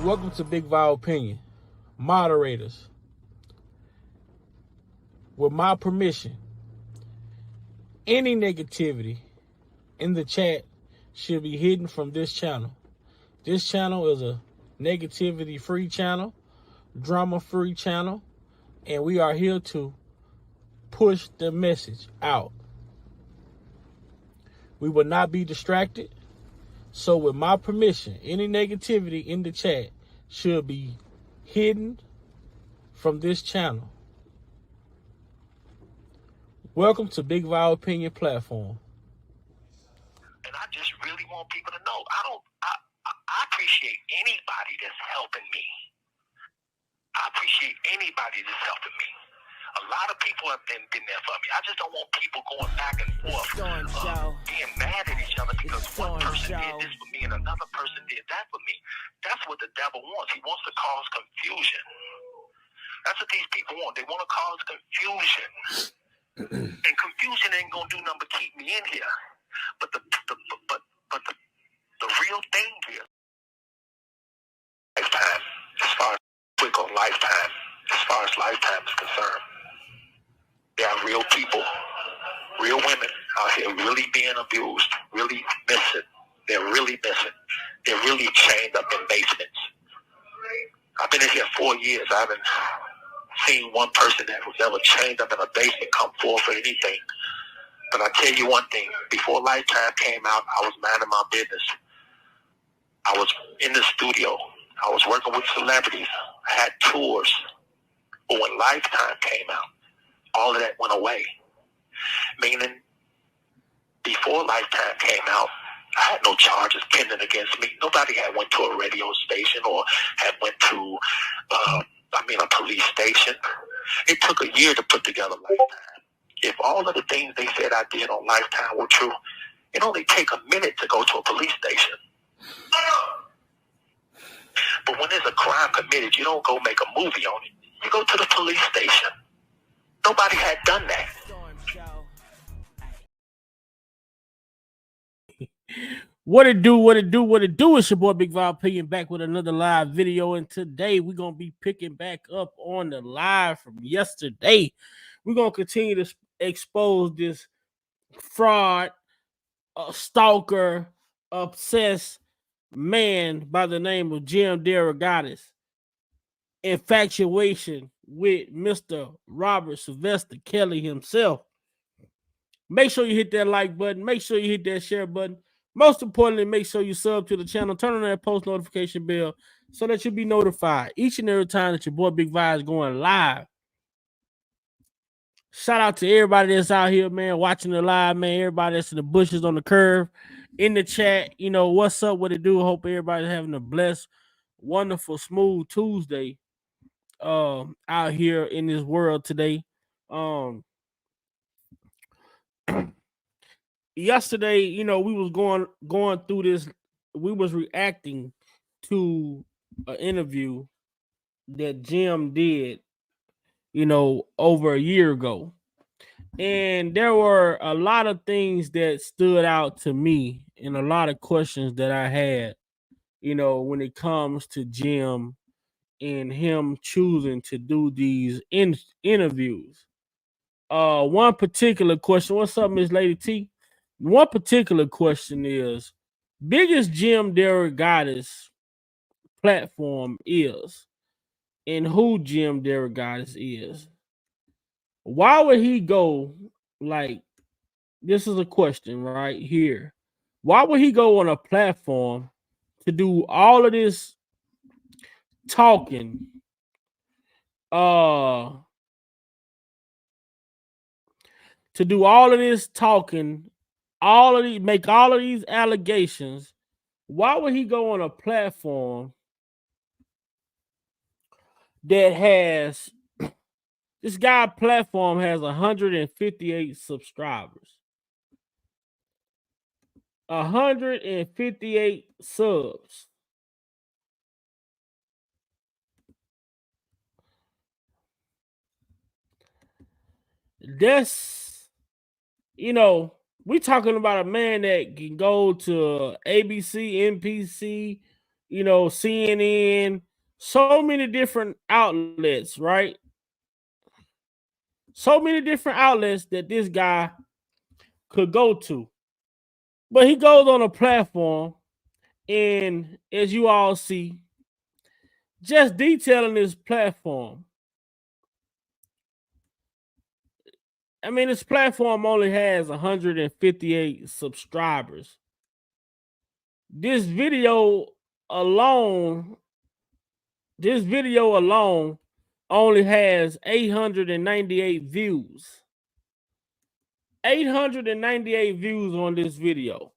Welcome to Big Vile Opinion. Moderators, with my permission, any negativity in the chat should be hidden from this channel. This channel is a negativity-free channel, drama-free channel, and we are here to push the message out. We will not be distracted. So with my permission, any negativity in the chat should be hidden from this channel. Welcome to Big Vile Opinion Platform. And I just really want people to know, I appreciate anybody that's helping me. I appreciate anybody that's helping me. A lot of people have been there for me. I just don't want people going back and forth, being mad at each other because one person did this for me and another person did that for me. That's what the devil wants. He wants to cause confusion. That's what these people want. They want to cause confusion. And confusion ain't gonna do nothing but keep me in here. But the real thing here, lifetime, as far as quick on lifetime, as far as lifetime is concerned, there are real people, real women out here really being abused, really missing. They're really missing. They're really chained up in basements. I've been in here 4 years. I haven't seen one person that was ever chained up in a basement come forward for anything. But I tell you one thing, before Lifetime came out, I was minding my business. I was in the studio. I was working with celebrities. I had tours. But when Lifetime came out, all of that went away. Meaning, before Lifetime came out, I had no charges pending against me. Nobody had went to a radio station or had went to, a police station. It took a year to put together Lifetime. If all of the things they said I did on Lifetime were true, it only take a minute to go to a police station. But when there's a crime committed, you don't go make a movie on it. You go to the police station. Nobody had done that. What it do? It's your boy Big Vile Opinion back with another live video. And today we're going to be picking back up on the live from yesterday. We're going to continue to expose this fraud, stalker, obsessed man by the name of derogatis. Infatuation with Mr. Robert Sylvester Kelly himself. Make sure you hit that like button. Make sure you hit that share button. Most importantly, make sure you sub to the channel. Turn on that post notification bell so that you'll be notified each and every time that your boy Big Vi is going live. Shout out to everybody that's out here, man, watching the live, man. Everybody that's in the bushes on the curve, in the chat. You know, what's up, what it do? Hope everybody's having a blessed, wonderful, smooth Tuesday out here in this world today. Yesterday, you know, we was going through this. We was reacting to an interview that Jim did, you know, over a year ago. And there were a lot of things that stood out to me and a lot of questions that I had, you know, when it comes to Jim and him choosing to do these interviews. One particular question, what's up, Miss Lady T? One particular question is, biggest Jim derogatis platform is, and who Jim derogatis is. Why would he go, like, this is a question right here. Why would he go on a platform to do all of this talking? To do all of this talking, make all of these allegations. Why would he go on a platform that has this guy platform has 158 subscribers, 158 subs. That's, you know, we talking about a man that can go to ABC, NPC, CNN, so many different outlets, right? So many different outlets that this guy could go to. But he goes on a platform, and as you all see, just detailing this platform. I mean, this platform only has 158 subscribers. This video alone, this video alone only has 898 views. 898 views on this video.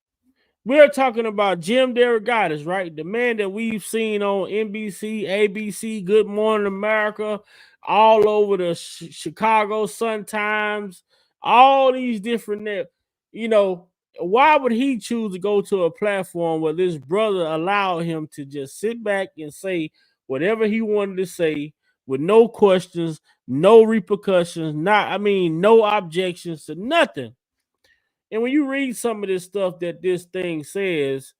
We're talking about Jim derogatis, right? The man that we've seen on NBC, ABC, Good Morning America, all over the Chicago Sun-Times, all these different you know, why would he choose to go to a platform where this brother allowed him to just sit back and say whatever he wanted to say with no questions, no repercussions, no objections to nothing? And when you read some of this stuff that this thing says,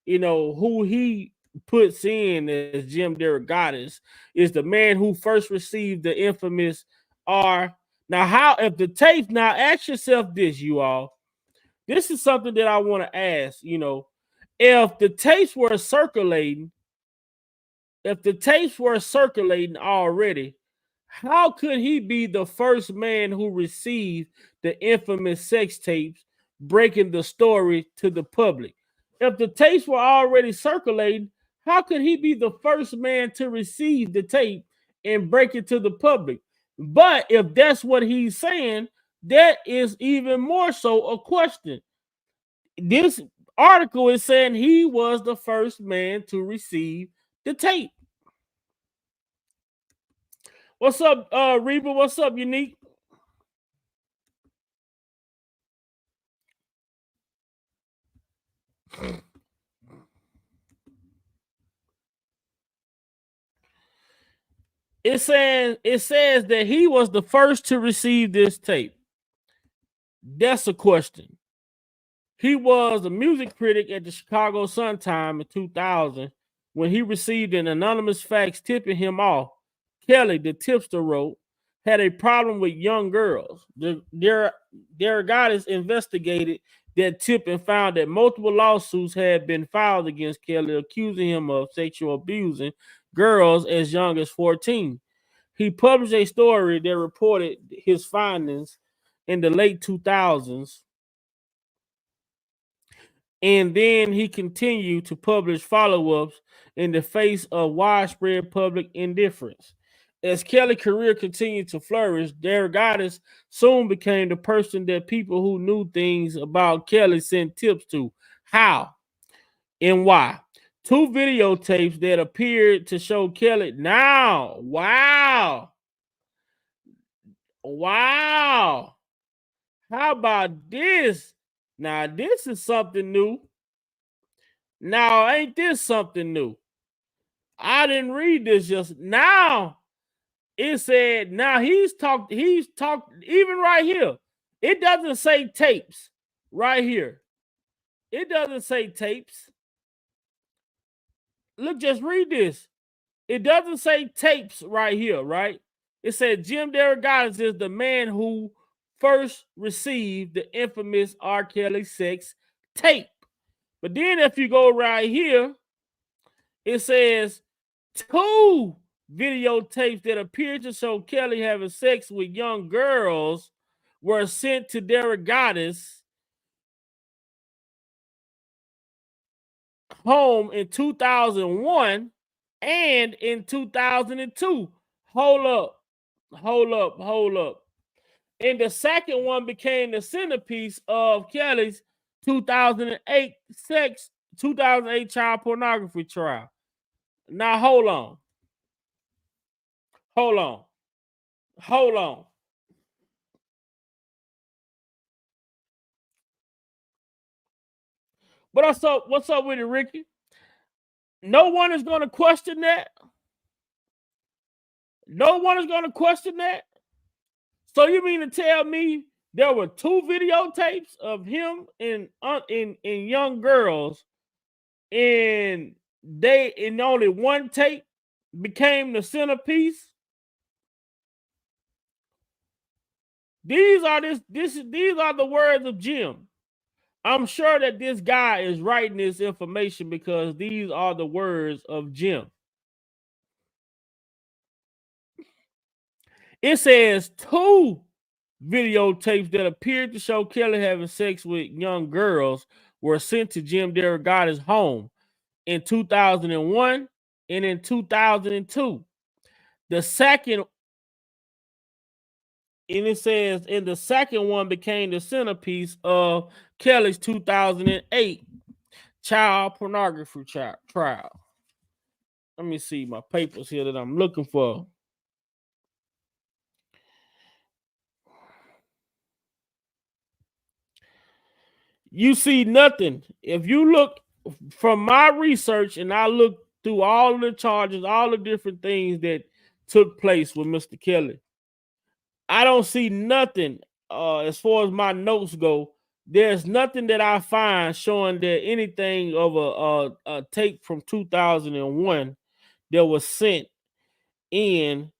who he puts in as Jim derogatis is the man who first received the infamous R. Now, how if the tapes, now ask yourself this, you all. This is something that I want to ask, if the tapes were circulating, already, how could he be the first man who received the infamous sex tapes, breaking the story to the public? If the tapes were already circulating, how could he be the first man to receive the tape and break it to the public? But if that's what he's saying, that is even more so a question. This article is saying he was the first man to receive the tape. What's up, Reba? What's up, Unique? It says that he was the first to receive this tape. That's a question. He was a music critic at the Chicago Sun-Times in 2000 when he received an anonymous fax tipping him off. Kelly, the tipster, wrote, had a problem with young girls. Derogatis investigated that tip and found that multiple lawsuits had been filed against Kelly, accusing him of sexual abusing girls as young as 14. He published a story that reported his findings in the late 2000s, and then he continued to publish follow-ups in the face of widespread public indifference. As Kelly's career continued to flourish, derogatis soon became the person that people who knew things about Kelly sent tips to. How and why? Two videotapes that appeared to show Kelly. Now, wow. Wow. How about this? Now, this is something new. Now, ain't this something new? I didn't read this just now. It said now he's talked, even right here. It doesn't say tapes right here. It doesn't say tapes. Look, just read this. It doesn't say tapes right here, right? It said Jim derogatis is the man who first received the infamous R. Kelly sex tape. But then if you go right here, it says two videotapes that appear to show Kelly having sex with young girls were sent to derogatis home in 2001 and in 2002. Hold up. And the second one became the centerpiece of Kelly's 2008 child pornography trial. Now hold on. What's up with it, Ricky? No one is going to question that. No one is going to question that. So you mean to tell me there were two videotapes of him in young girls in they in only one tape became the centerpiece. These are these are the words of Jim. I'm sure that this guy is writing this information because these are the words of Jim. It says 2 videotapes that appeared to show Kelly having sex with young girls were sent to Jim derogatis' home in 2001 and in 2002. The second, and it says, and the second one became the centerpiece of Kelly's 2008 child pornography trial. Let me see my papers here that I'm looking for. You see nothing. If you look from my research and I look through all of the charges, all the different things that took place with Mr. Kelly, I don't see nothing as far as my notes go. There's nothing that I find showing that anything of a tape from 2001 that was sent in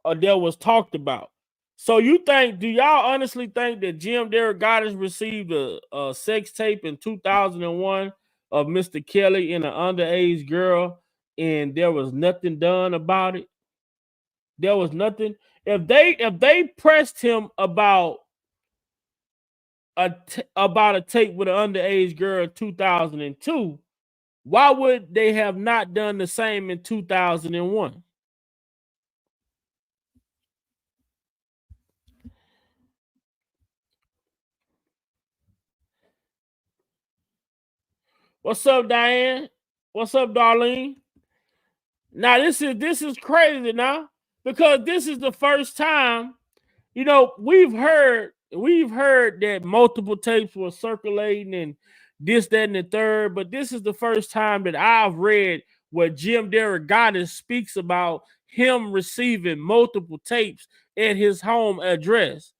or that was talked about. So you think, do y'all honestly think that Jim derogatis received a sex tape in 2001 of Mr. Kelly and an underage girl and there was nothing done about it? There was nothing. If they pressed him about a tape with an underage girl in 2002, why would they have not done the same in 2001? What's up, Diane? What's up, Darlene? Now this is crazy now because this is the first time, you know, we've heard that multiple tapes were circulating and this, that, and the third, but this is the first time that I've read where Jim derogatis speaks about him receiving multiple tapes at his home address.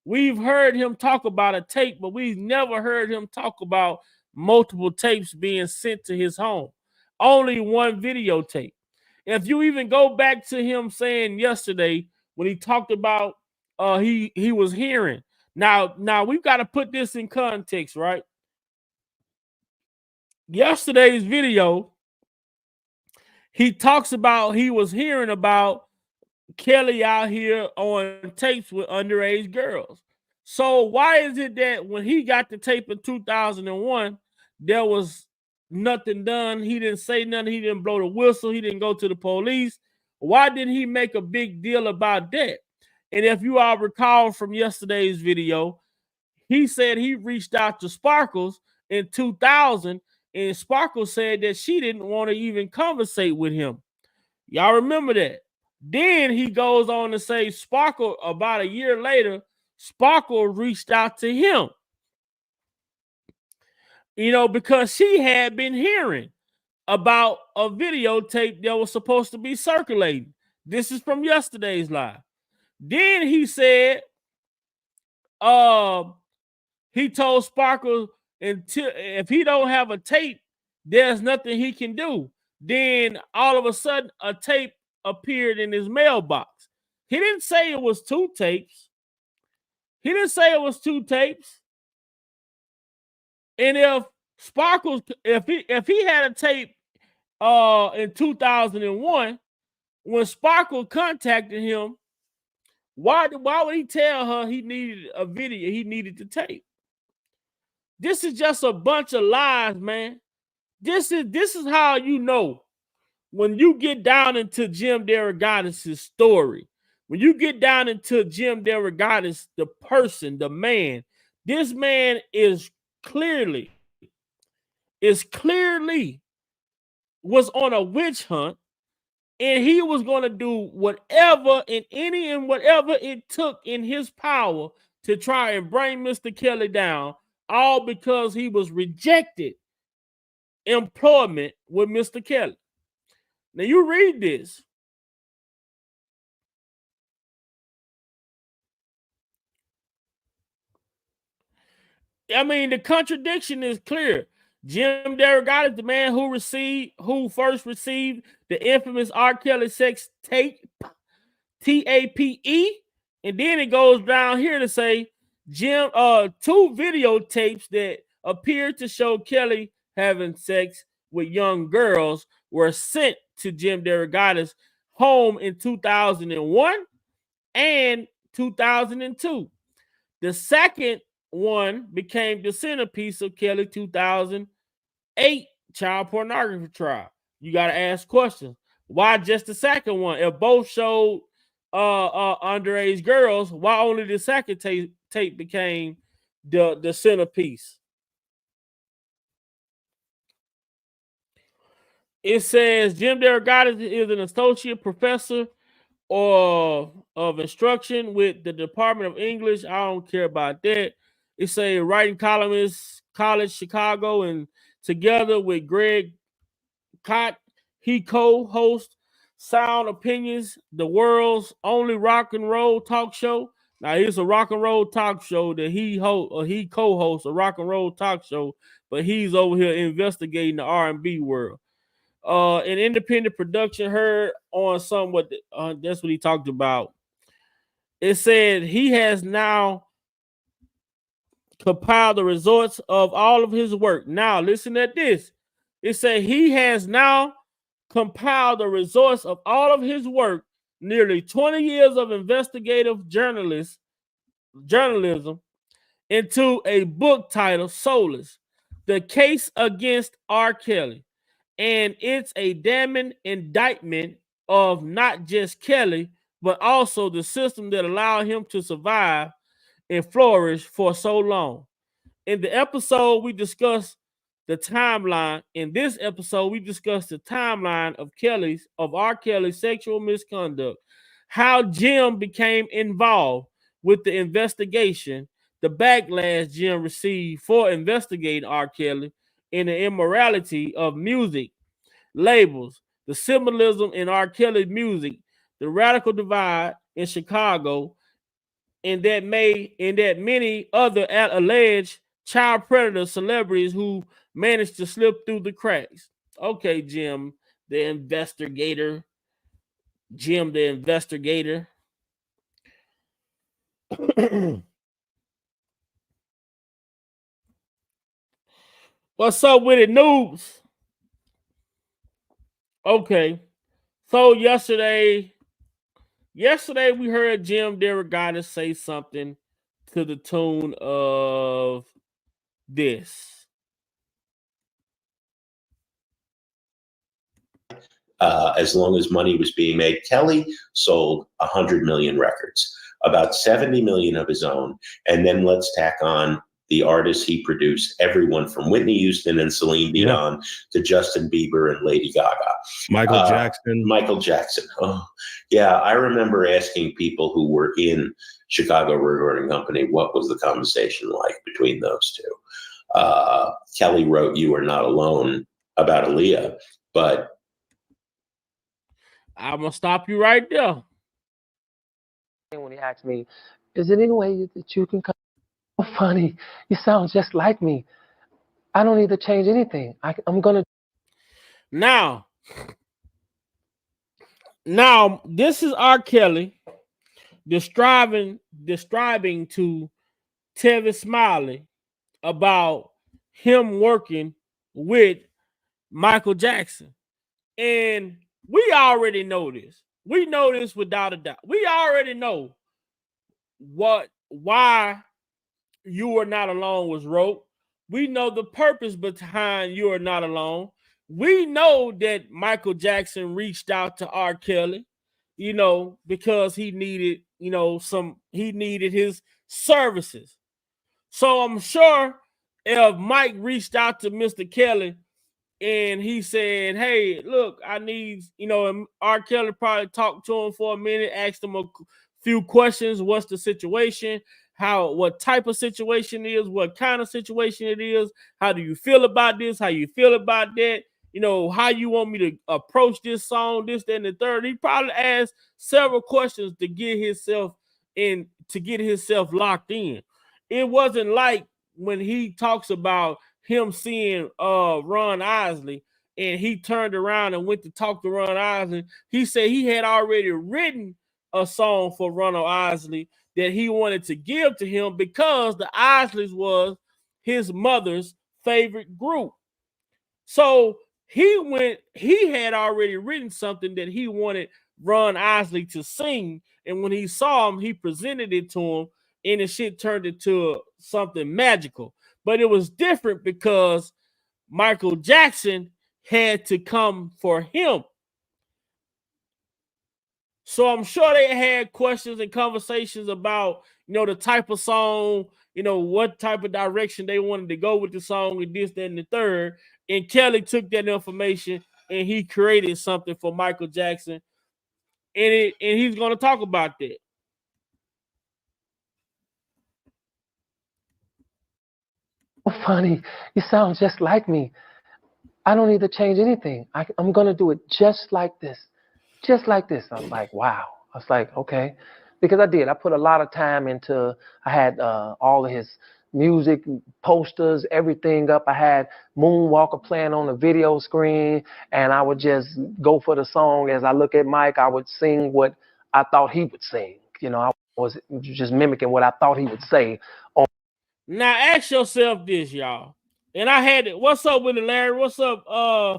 We've heard him talk about a tape, but we've never heard him talk about multiple tapes being sent to his home. Only one videotape. If you even go back to him saying yesterday when he talked about he was hearing. Now we've got to put this in context, right? Yesterday's video, he talks about he was hearing about Kelly out here on tapes with underage girls. So why is it that when he got the tape in 2001, there was nothing done? He didn't say nothing. He didn't blow the whistle. He didn't go to the police. Why didn't he make a big deal about that? And if you all recall from yesterday's video, he said he reached out to Sparkles in 2000, and Sparkles said that she didn't want to even conversate with him. Y'all remember that? Then he goes on to say Sparkle, about a year later, Sparkle reached out to him, you know, because she had been hearing about a videotape that was supposed to be circulating. This is from yesterday's live. Then he said, he told Sparkle until if he don't have a tape, there's nothing he can do. Then all of a sudden, a tape appeared in his mailbox. He didn't say it was 2 tapes. He didn't say it was 2 tapes. And if Sparkles, if he had a tape in 2001, when Sparkle contacted him, why would he tell her he needed a video? He needed the tape. This is just a bunch of lies, man. This is how you know when you get down into Jim derogatis' story. When you get down into Jim derogatis, the person, the man, this man is clearly was on a witch hunt, and he was going to do whatever and whatever it took in his power to try and bring Mr. Kelly down, all because he was rejected employment with Mr. Kelly. Now you read this. I mean, the contradiction is clear. Jim derogatis, the man who first received the infamous R. Kelly sex tape, TAPE, and then it goes down here to say Jim, two videotapes that appeared to show Kelly having sex with young girls were sent to Jim derogatis' home in 2001 and 2002. The second one became the centerpiece of Kelly 2008 child pornography trial. You got to ask questions. Why just the second one? If both showed underage girls, why only the second tape became the centerpiece? It says Jim derogatis is an associate professor or of instruction with the Department of English. I don't care about that. It's a writing columnist, College Chicago, and together with Greg Cott, he co-hosts Sound Opinions, the world's only rock and roll talk show. Now, it's a rock and roll talk show that he co-hosts a rock and roll talk show, but he's over here investigating the R&B world. An independent production heard on somewhat. That's what he talked about. It said he has now compiled the results of all of his work. Now, listen at this. It said he has now compiled the results of all of his work, nearly 20 years of investigative journalism, into a book titled Soulless: The Case Against R. Kelly. And it's a damning indictment of not just Kelly, but also the system that allowed him to survive and flourish for so long. In the episode, we discussed the timeline. In this episode, we discussed the timeline of R. Kelly's sexual misconduct, how Jim became involved with the investigation, the backlash Jim received for investigating R. Kelly, and the immorality of music labels, the symbolism in R. Kelly music, the radical divide in Chicago, and that many other alleged child predator celebrities who managed to slip through the cracks. Okay, the investigator. Jim the investigator. What's up with it, noobs? Okay. So yesterday we heard Jim derogatis say something to the tune of this. As long as money was being made, Kelly sold 100 million records, about 70 million of his own. And then let's tack on the artists he produced, everyone from Whitney Houston and Celine Dion to Justin Bieber and Lady Gaga. Michael Jackson. Oh, yeah. I remember asking people who were in Chicago Recording Company, what was the conversation like between those two? Kelly wrote You Are Not Alone about Aaliyah, but I'm going to stop you right there. When he asked me, is there any way that you can come? So funny. You sound just like me. I don't need to change anything. I'm going to. Now, this is R. Kelly describing to Tevin Smiley about him working with Michael Jackson. And we already know this. We know this without a doubt. We already know why You Are Not Alone was wrote. We know the purpose behind You Are Not Alone. We know that Michael Jackson reached out to R. Kelly, because he needed, he needed his services. So I'm sure if Mike reached out to Mr. Kelly and he said, hey, look, I need, and R. Kelly probably talked to him for a minute, asked him a few questions. What's the situation? What type of situation it is, what kind of situation it is, how do you feel about this, how you feel about that, how you want me to approach this song, this, that, and the third. He probably asked several questions to get himself locked in. It wasn't like when he talks about him seeing Ron Isley, and he turned around and went to talk to Ron Isley. He said he had already written a song for Ronald Isley that he wanted to give to him because the Isleys was his mother's favorite group. So he had already written something that he wanted Ron Isley to sing. And when he saw him, he presented it to him, and the shit turned into something magical. But it was different because Michael Jackson had to come for him. So I'm sure they had questions and conversations about, the type of song, what type of direction they wanted to go with the song and this, that, and the third. And Kelly took that information and he created something for Michael Jackson. And he's going to talk about that. Funny. You sound just like me. I don't need to change anything. I'm going to do it just like this. Just like this. I was like, wow. I was like, okay. Because I did. I put a lot of time into, I had all of his music, posters, everything up. I had Moonwalker playing on the video screen, and I would just go for the song. As I look at Mike, I would sing what I thought he would sing. I was just mimicking what I thought he would say. Now ask yourself this, y'all. And I had it. What's up with it, Larry? What's up,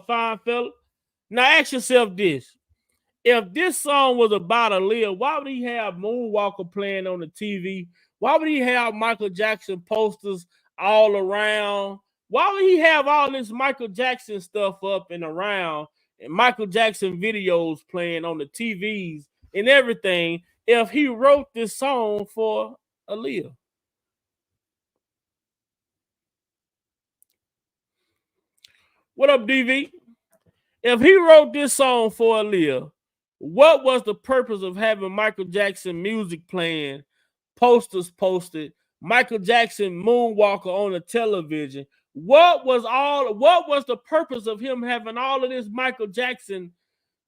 fine fella? Now ask yourself this. If this song was about Aaliyah, why would he have Moonwalker playing on the TV? Why would he have Michael Jackson posters all around? Why would he have all this Michael Jackson stuff up and around and Michael Jackson videos playing on the TVs and everything if he wrote this song for Aaliyah? What up, DV? If he wrote this song for Aaliyah, what was the purpose of having Michael Jackson music playing, posters posted, Michael Jackson Moonwalker on the television? What was the purpose of him having all of this Michael Jackson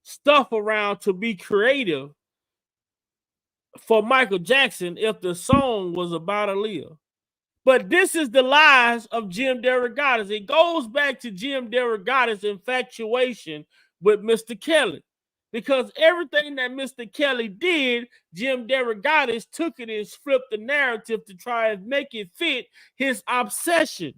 stuff around to be creative for Michael Jackson if the song was about Aaliyah? But this is the lies of Jim derogatis. It goes back to Jim derogatis' infatuation with Mr. Kelly. Because everything that Mr. Kelly did, Jim derogatis took it and flipped the narrative to try and make it fit his obsession.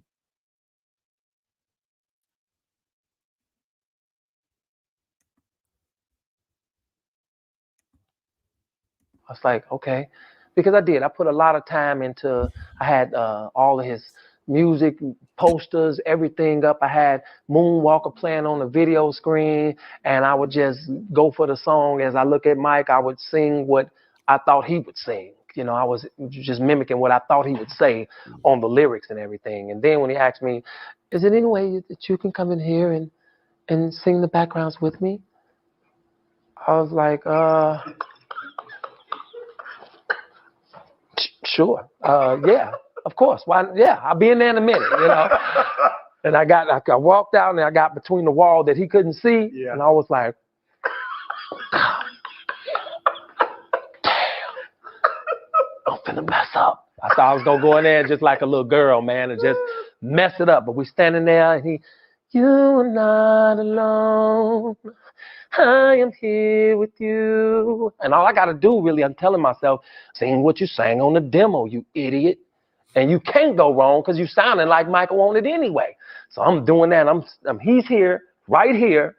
I was like, okay. Because I did. I put a lot of time into, I had all of his music, posters, everything up. I had Moonwalker playing on the video screen, and I would just go for the song. As I look at Mike, I would sing what I thought he would sing. I was just mimicking what I thought he would say on the lyrics and everything. And then when he asked me, is there any way that you can come in here and sing the backgrounds with me? I was like, sure. Yeah, of course. Why? Yeah, I'll be in there in a minute, And I walked out and I got between the wall that he couldn't see. Yeah. And I was like, damn, I'm finna mess up. I thought I was gonna go in there just like a little girl, man, and just mess it up. But we standing there and you are not alone. I am here with you. And all I got to do, really, I'm telling myself, sing what you sang on the demo, you idiot. And you can't go wrong because you sounding like Michael on it anyway. So I'm doing that. He's here, right here,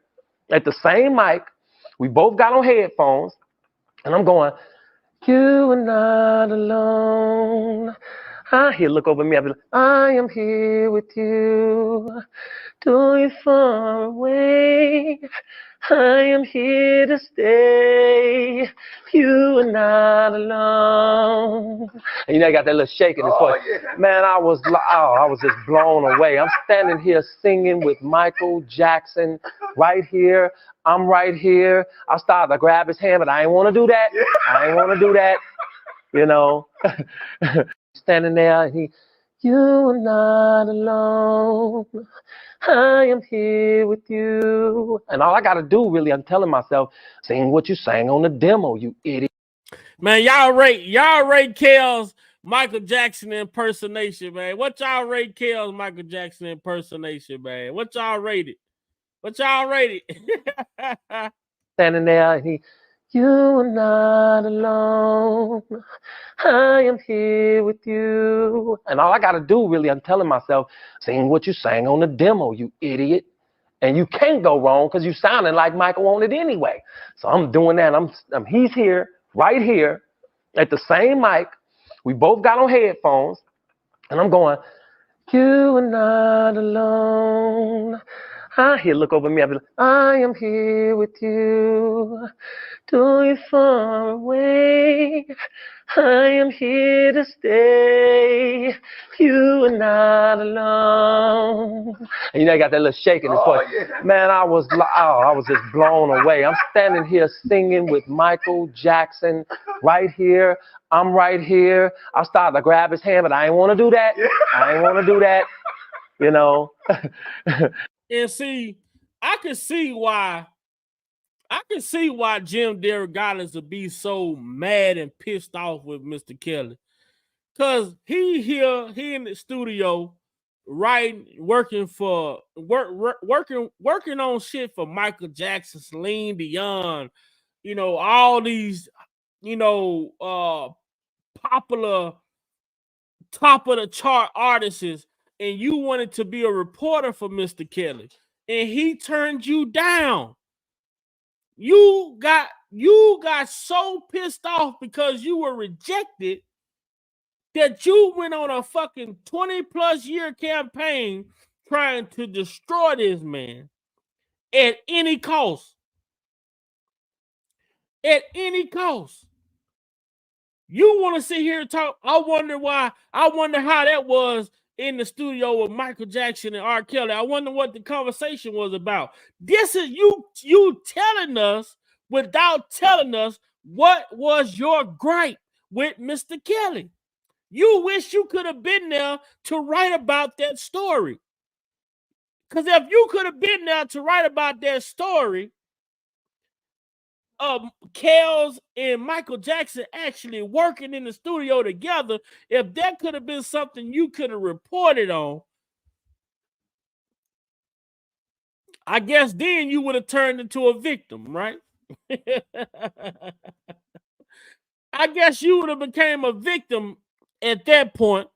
at the same mic. We both got on headphones. And I'm going, you are not alone. He'll look over me. I'll be like, I am here with you. Do you far away? I am here to stay. You are not alone. And I got that little shake in his voice. Yeah. Man, I was just blown away. I'm standing here singing with Michael Jackson right here. I'm right here. I started to grab his hand, but I ain't want to do that. Yeah. I ain't want to do that. Standing there, and you are not alone. I am here with you. And all I got to do, really, I'm telling myself, sing what you sang on the demo, you idiot. Man, y'all rate Kells Michael Jackson impersonation, man. What y'all rate Kel's Michael Jackson impersonation, man? What y'all rate it? What y'all rate it? Standing there, and you are not alone. I am here with you. And all I got to do, really, I'm telling myself, sing what you sang on the demo, you idiot. And you can't go wrong because you sounding like Michael wanted anyway. So I'm doing that. He's here, right here, at the same mic. We both got on headphones, and I'm going, you are not alone. He'll look over me. I'll be like, I am here with you. Do you far away? I am here to stay. You are not alone. And you know, I got that little shake in his voice. Yeah. Man, I was just blown away. I'm standing here singing with Michael Jackson right here. I'm right here. I started to grab his hand, but I ain't want to do that. I ain't want to do that. You know. And see, I can see why Jim derogatis would be so mad and pissed off with Mr. Kelly. Cause he in the studio, writing, working on shit for Michael Jackson, Celine Dion, you know, all these, you know, popular top of the chart artists, and you wanted to be a reporter for Mr. Kelly, and he turned you down. You got so pissed off because you were rejected that you went on a fucking 20+ year campaign trying to destroy this man at any cost. At any cost. You want to sit here and talk. I wonder how that was in the studio with Michael Jackson and R. Kelly. I wonder what the conversation was about. This is you telling us without telling us what was your gripe with Mr. Kelly. You wish you could have been there to write about that story. Because if you could have been there to write about that story, Kells and Michael Jackson actually working in the studio together, if that could have been something you could have reported on, I guess then you would have turned into a victim, right? I guess you would have became a victim at that point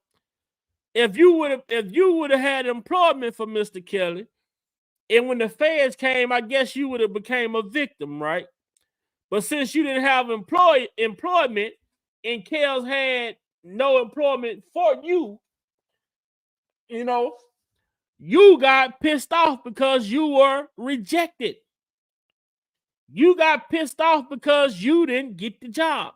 if you would have had employment for Mr. Kelly, and when the feds came, I guess you would have became a victim, right? But since you didn't have employment and Kells had no employment for you, you know, you got pissed off because you were rejected. You got pissed off because you didn't get the job.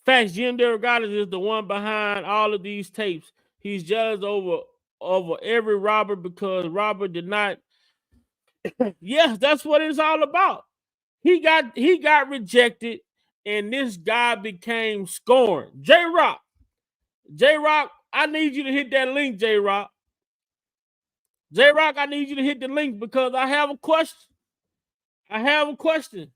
Facts, Jim derogatis is the one behind all of these tapes. He's jealous over every Robert because Robert did not. Yes, that's what it's all about. He got rejected, and this guy became scorned. J-Rock, I need you to hit that link, J-Rock. J-Rock, I need you to hit the link because I have a question.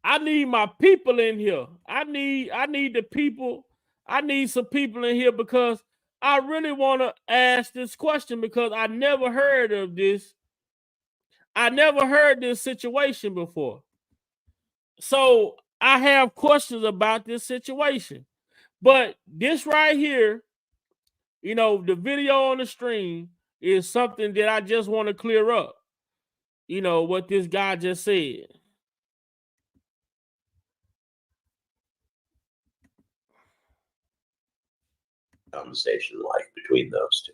I need my people in here. I need the people. I need some people in here because I really want to ask this question because I never heard of this. I never heard this situation before. So I have questions about this situation. But this right here, you know, the video on the stream is something that I just want to clear up. You know, what this guy just said. Conversation like between those two.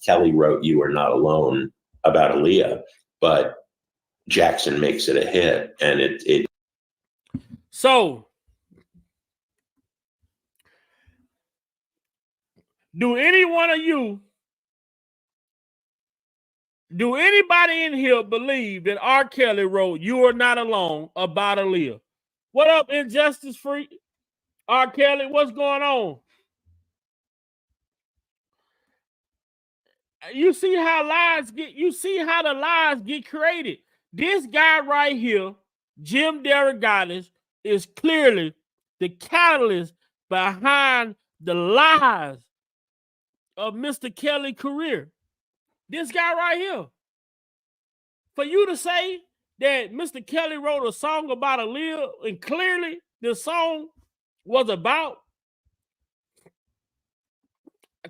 Kelly wrote "You Are Not Alone" about Aaliyah, but Jackson makes it a hit, and it. So, do anybody in here believe that R. Kelly wrote "You Are Not Alone" about Aaliyah? What up, Injustice Freak? R. Kelly, what's going on? You see how the lies get created. This guy right here, Jim derogatis, is clearly the catalyst behind the lies of Mr. Kelly's career. This guy right here. For you to say that Mr. Kelly wrote a song about Aaliyah, and clearly the song was about,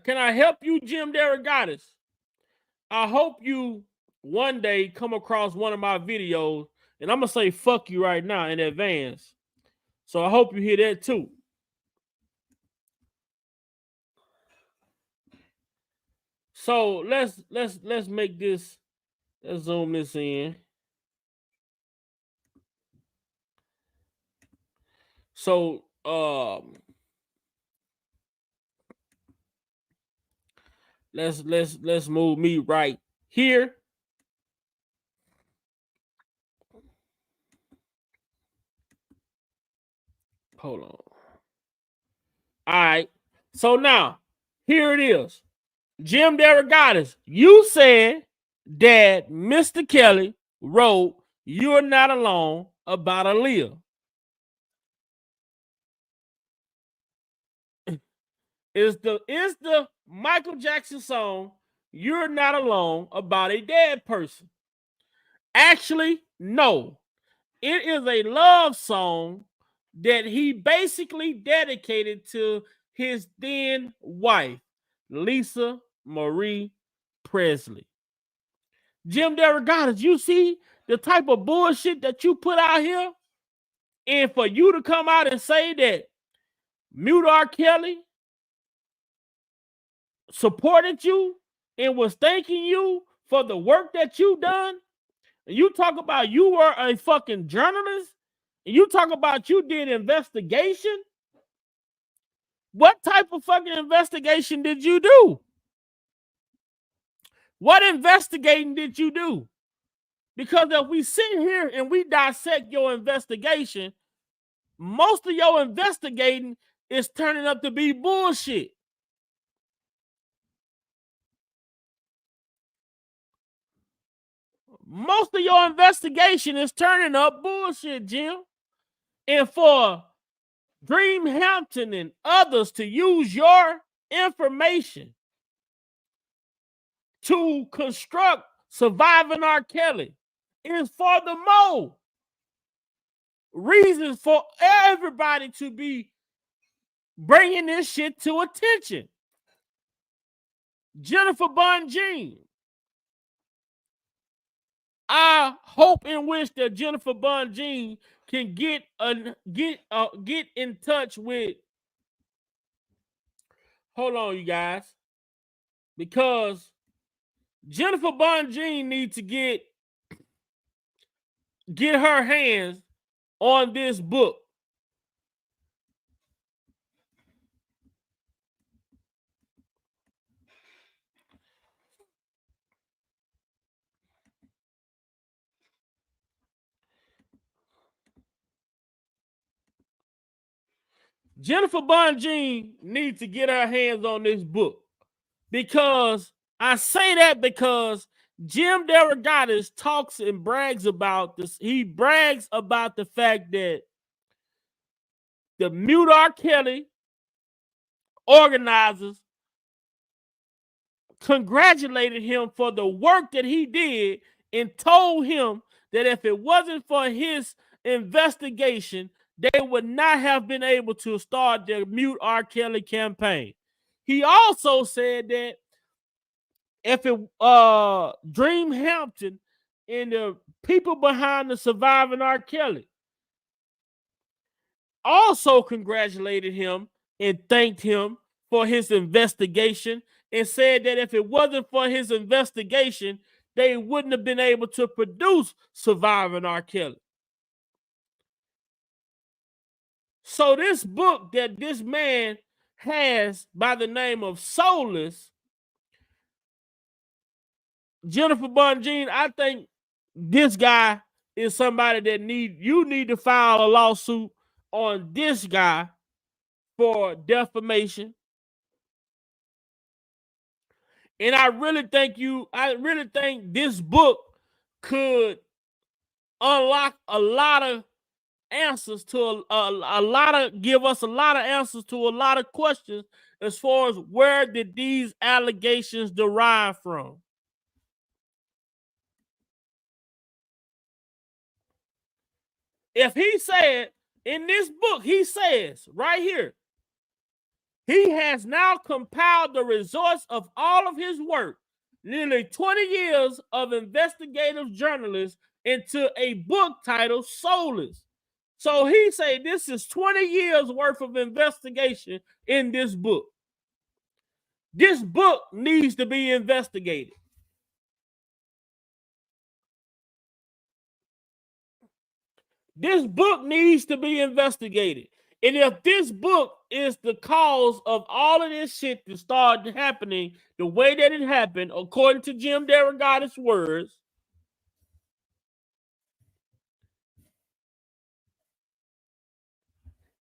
can I help you, Jim derogatis? I hope you one day come across one of my videos, and I'm going to say fuck you right now in advance. So I hope you hear that too. So let's make this, let's zoom this in. So let's move me right here. Hold on. All right. So now, here it is. Jim derogatis, you said that Mr. Kelly wrote You're Not Alone about Aaliyah. Is the Michael Jackson song You're Not Alone about a dead person? Actually, no. It is a love song that he basically dedicated to his then wife, Lisa Marie Presley. Jim derogatis, you see the type of bullshit that you put out here? And for you to come out and say that Mute R. Kelly supported you and was thanking you for the work that you done, and you talk about you were a fucking journalist, and you talk about you did investigation. What type of fucking investigation did you do? What investigating did you do? Because if we sit here and we dissect your investigation, most of your investigating is turning up to be bullshit. Most of your investigation is turning up bullshit, Jim. And for Dream Hampton and others to use your information to construct Surviving R. Kelly is for the more reasons for everybody to be bringing this shit to attention. Jennifer Bunjean. I hope and wish that Jennifer Bunjean can get in touch with. Hold on, you guys, because Jennifer Bunjean needs to get her hands on this book. Jennifer Bunjean needs to get her hands on this book, because I say that because Jim derogatis talks and brags about this. He brags about the fact that the Mute R. Kelly organizers congratulated him for the work that he did and told him that if it wasn't for his investigation, they would not have been able to start the Mute R. Kelly campaign. He also said that if it Dream Hampton and the people behind the Surviving R. Kelly also congratulated him and thanked him for his investigation, and said that if it wasn't for his investigation, they wouldn't have been able to produce Surviving R. Kelly. So this book that this man has by the name of Soulless, Jennifer Bunjean, I think this guy is somebody that you need to file a lawsuit on this guy for defamation. And I really think this book could unlock a lot of answers to give us a lot of answers to a lot of questions as far as where did these allegations derive from. If he said in this book, he says right here, he has now compiled the results of all of his work, nearly 20 years of investigative journalism, into a book titled Soulless. So he say this is 20 years worth of investigation in this book. This book needs to be investigated. This book needs to be investigated. And if this book is the cause of all of this shit to start happening the way that it happened, according to Jim derogatis' words,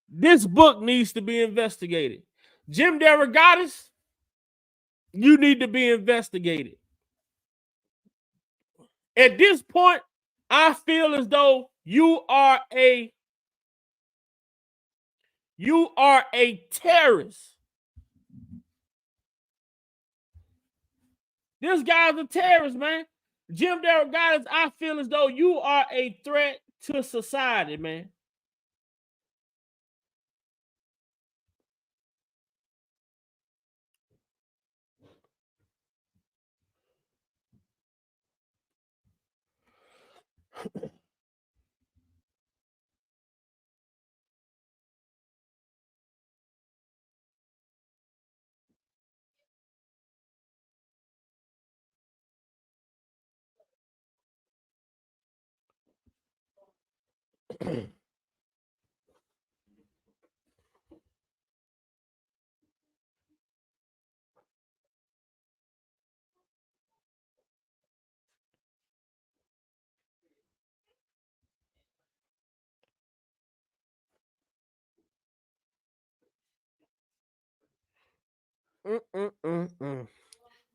this book needs to be investigated. Jim derogatis, you need to be investigated. At this point, I feel as though you are a terrorist. This guy's a terrorist, man. Jim derogatis, I feel as though you are a threat to society, man.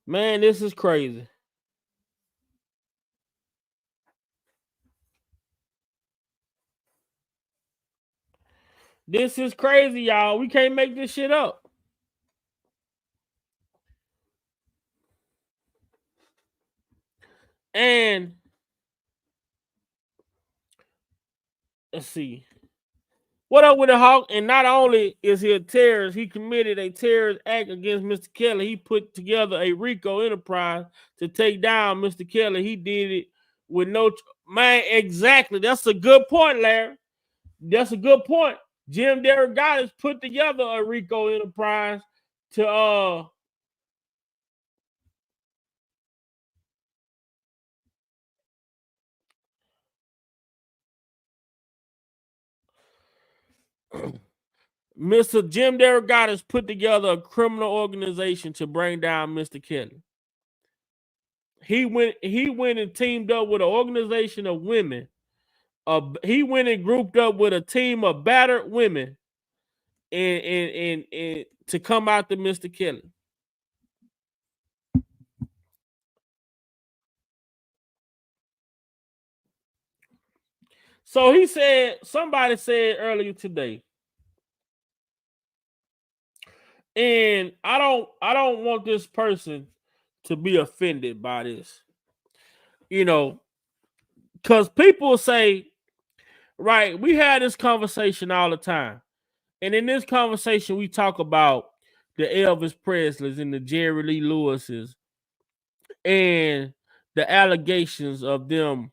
Man, this is crazy. This is crazy, y'all. We can't make this shit up. And let's see. What up with the Hawk? And not only is he a terrorist, he committed a terrorist act against Mr. Kelly. He put together a RICO enterprise to take down Mr. Kelly. He did it with no man. Exactly. That's a good point, Larry. That's a good point. Jim derogatis put together a RICO enterprise to Mr. Jim derogatis put together a criminal organization to bring down Mr. Kelly. He went and teamed up with an organization of women. He went and grouped up with a team of battered women and to come after Mr. Kelly. So he said, somebody said earlier today, and I don't want this person to be offended by this, you know, because people say, right, we had this conversation all the time. And in this conversation, we talk about the Elvis Presleys and the Jerry Lee Lewises and the allegations of them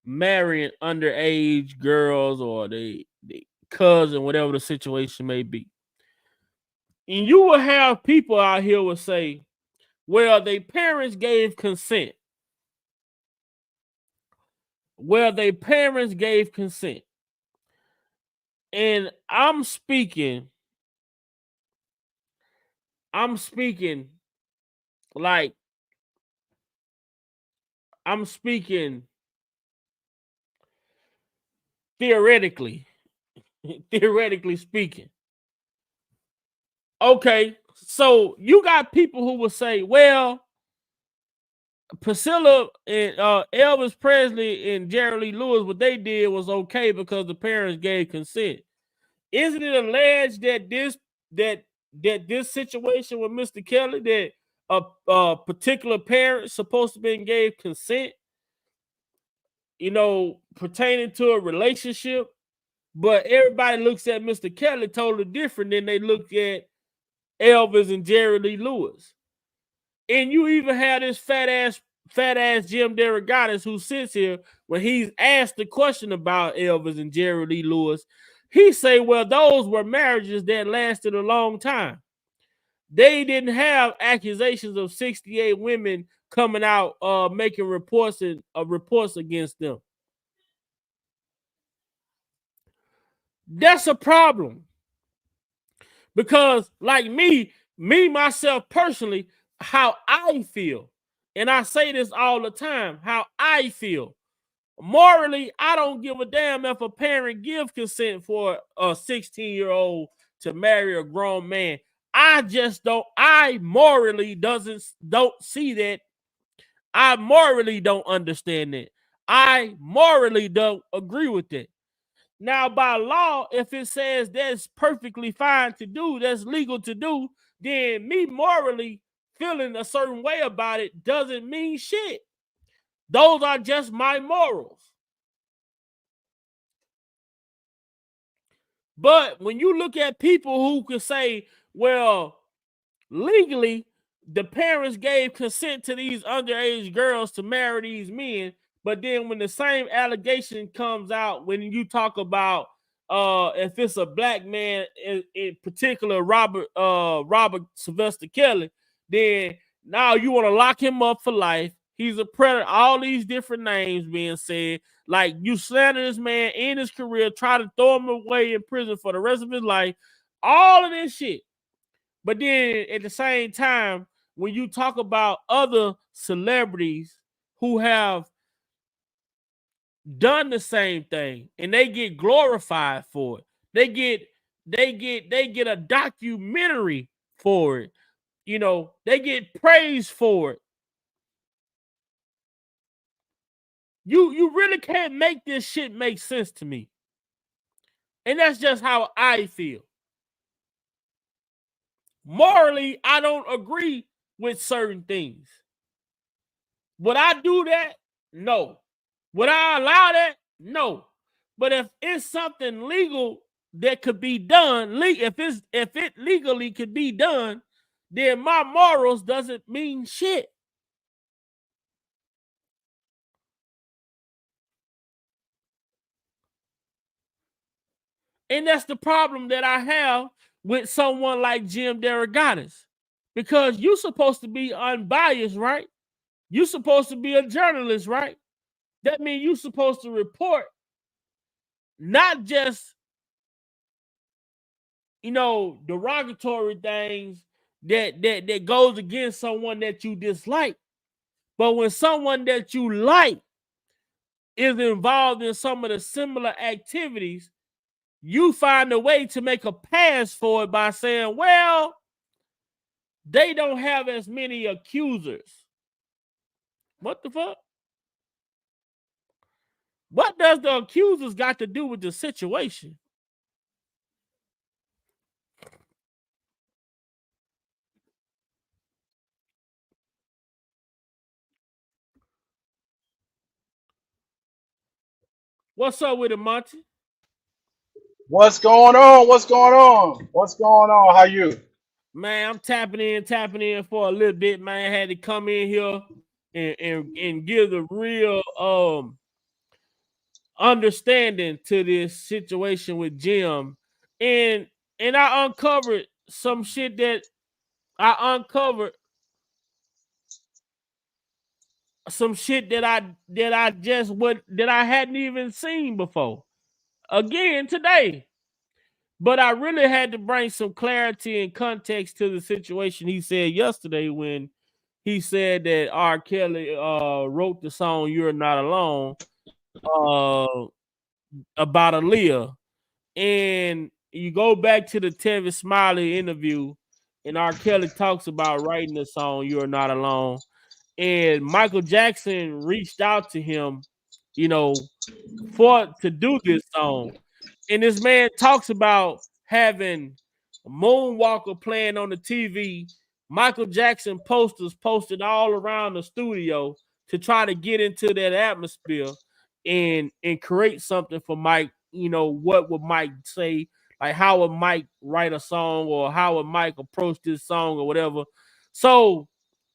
marrying underage girls or they cousin, whatever the situation may be. And you will have people out here will say, well, their parents gave consent. Well, their parents gave consent. And I'm speaking like I'm speaking theoretically speaking. Okay, so you got people who will say, well, Priscilla and Elvis Presley and Jerry Lee Lewis, what they did was okay because the parents gave consent. Isn't it alleged that this situation with Mr. Kelly, that a particular parent supposed to be gave consent, pertaining to a relationship, but everybody looks at Mr. Kelly totally different than they look at Elvis and Jerry Lee Lewis. And you even have this fat ass Jim derogatis who sits here when he's asked the question about Elvis and Jerry Lee Lewis. He say, well, those were marriages that lasted a long time. They didn't have accusations of 68 women coming out making reports against them. That's a problem. Because like me myself personally, how I feel, and I say this all the time, how I feel. Morally, I don't give a damn if a parent give consent for a 16-year-old to marry a grown man. I morally don't see that. I morally don't understand that. I morally don't agree with it. Now, by law, if it says that's perfectly fine to do, that's legal to do, then me morally feeling a certain way about it doesn't mean shit. Those are just my morals. But when you look at people who could say, well, legally, the parents gave consent to these underage girls to marry these men, but then when the same allegation comes out, when you talk about if it's a black man, in particular Robert Sylvester Kelly, then now you want to lock him up for life. He's a predator. All these different names being said, like you slander this man in his career, try to throw him away in prison for the rest of his life. All of this shit. But then at the same time, when you talk about other celebrities who have done the same thing and they get glorified for it, they get a documentary for it, they get praised for it. You really can't make this shit make sense to me. And that's just how I feel. Morally, I don't agree with certain things. Would I do that? No. Would I allow that? No. But if it's something legal that could be done, if it legally could be done, then my morals doesn't mean shit. And that's the problem that I have with someone like Jim derogatis. Because you're supposed to be unbiased, right? You're supposed to be a journalist, right? That means you're supposed to report not just, derogatory things that goes against someone that you dislike, but when someone that you like is involved in some of the similar activities, you find a way to make a pass for it by saying, well, they don't have as many accusers. What the fuck? What does the accusers got to do with the situation? What's up with it, Monty? What's going on? What's going on? What's going on? How you? Man, I'm tapping in for a little bit, man. I had to come in here and give the real understanding to this situation with Jim. And I uncovered some shit that I hadn't even seen before. Again today. But I really had to bring some clarity and context to the situation he said yesterday when he said that R. Kelly wrote the song "You're Not Alone" about Aaliyah. And you go back to the Tevin Smiley interview, and R. Kelly talks about writing the song "You're Not Alone." and Michael Jackson reached out to him, you know, to do this song. And this man talks about having Moonwalker playing on the TV, Michael Jackson posters posted all around the studio to try to get into that atmosphere and create something for Mike. You know, what would Mike say? Like, how would Mike write a song, or how would Mike approach this song, or whatever. So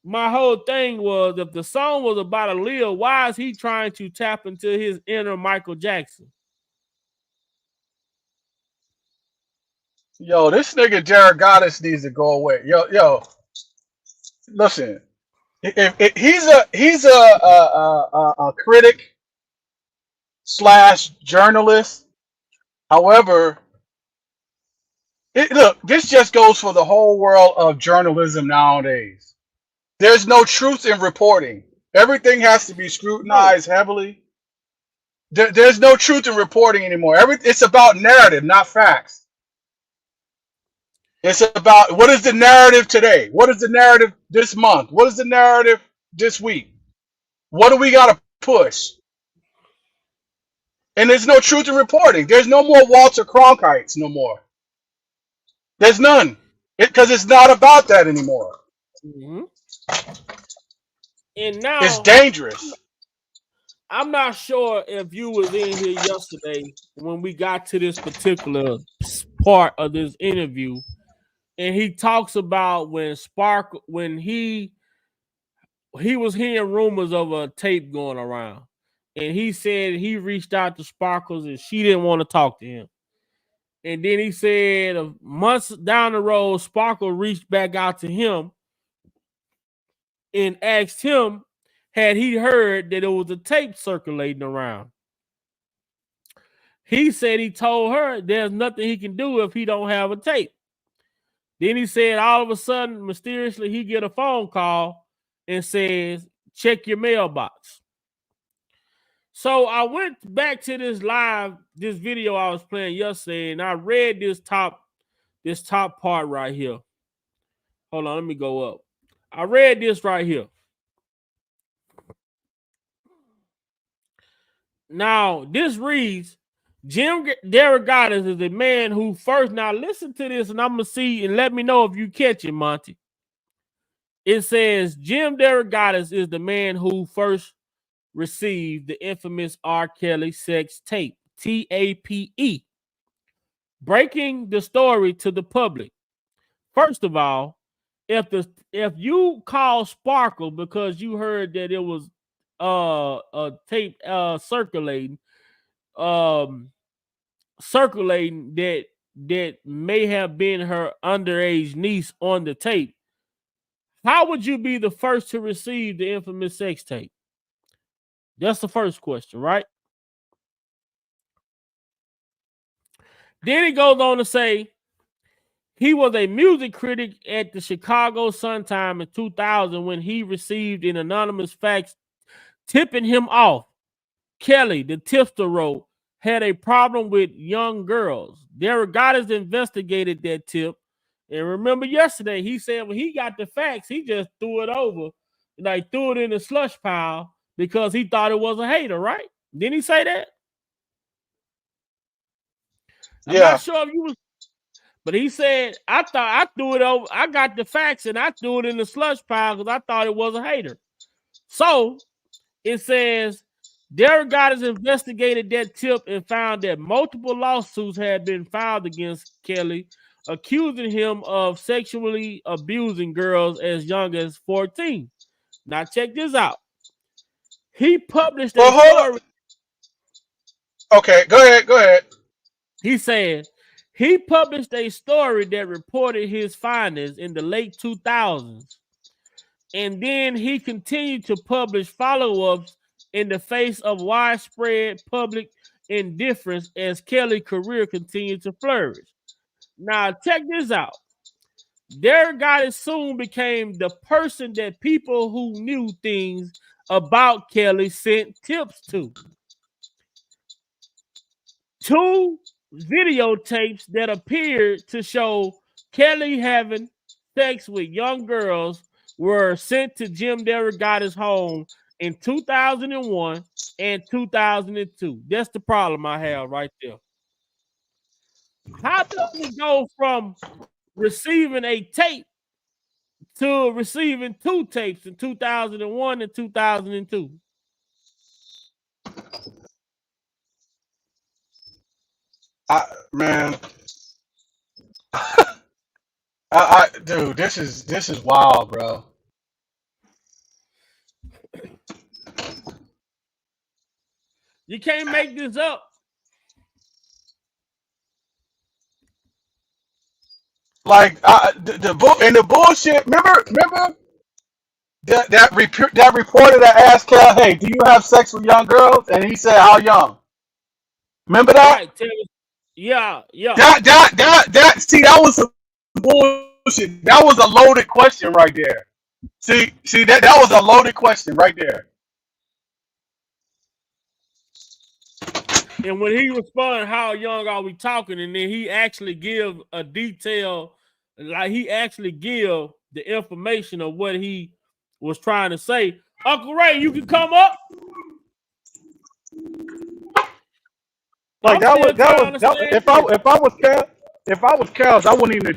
my whole thing was, if the song was about Aaliyah, why is he trying to tap into his inner Michael Jackson? Yo, this nigga derogatis needs to go away. Yo, listen. If he's a critic / journalist. However, look, this just goes for the whole world of journalism nowadays. There's no truth in reporting. Everything has to be scrutinized heavily. There's no truth in reporting anymore. It's about narrative, not facts. It's about, what is the narrative today? What is the narrative this month? What is the narrative this week? What do we got to push? And there's no truth in reporting. There's no more Walter Cronkites no more. There's none. Because it's not about that anymore. Mm-hmm. And now it's dangerous. I'm not sure if you was in here yesterday when we got to this particular part of this interview, and he talks about when he was hearing rumors of a tape going around, and he said he reached out to Sparkles and she didn't want to talk to him. And then he said months down the road, Sparkle reached back out to him and asked him, had he heard that it was a tape circulating around. He said he told her there's nothing he can do if he don't have a tape. Then he said all of a sudden, mysteriously, he get a phone call and says, check your mailbox. So I went back to this video I was playing yesterday, and I read this top part right here. Hold on, let me go up. I read this right here. Now, this reads, Jim derogatis is a man who first, now listen to this and I'm going to see and let me know if you catch it, Monty. It says, Jim derogatis is the man who first received the infamous R. Kelly sex tape, TAPE, breaking the story to the public. First of all, if you call Sparkle because you heard that it was a tape circulating that may have been her underage niece on the tape, how would you be the first to receive the infamous sex tape? That's the first question, right? Then he goes on to say he was a music critic at the Chicago Sun-Times in 2000 when he received an anonymous fax tipping him off. Kelly, the tipster, wrote, had a problem with young girls. derogatis investigated that tip. And remember yesterday, he said when he got the facts, he just threw it over, like threw it in the slush pile because he thought it was a hater, right? Didn't he say that? I'm not sure if you was, but he said, I thought I threw it over. I got the facts and I threw it in the slush pile because I thought it was a hater. So it says, derogatis investigated that tip and found that multiple lawsuits had been filed against Kelly, accusing him of sexually abusing girls as young as 14. Now check this out. He published a story. Okay, go ahead. He said he published a story that reported his findings in the late 2000s. And then he continued to publish follow-ups in the face of widespread public indifference as Kelly's career continued to flourish. Now, check this out. derogatis soon became the person that people who knew things about Kelly sent tips to. 2 videotapes that appeared to show Kelly having sex with young girls were sent to Jim derogatis' home in 2001 and 2002. That's the problem I have right there. How does it go from receiving a tape to receiving 2 tapes in 2001 and 2002? Man, dude, this is wild, bro. You can't make this up. Like the bullshit. Remember that reporter that asked Cal, "Hey, do you have sex with young girls?" And he said, "How young?" Remember that? Right. Yeah. That. See, that was some bullshit. That was a loaded question right there. See that was a loaded question right there. And when he responded, how young are we talking? And then he actually give a detail, like he actually give the information of what he was trying to say. Uncle Ray, you can come up. Like that was if I was Cal, I wouldn't even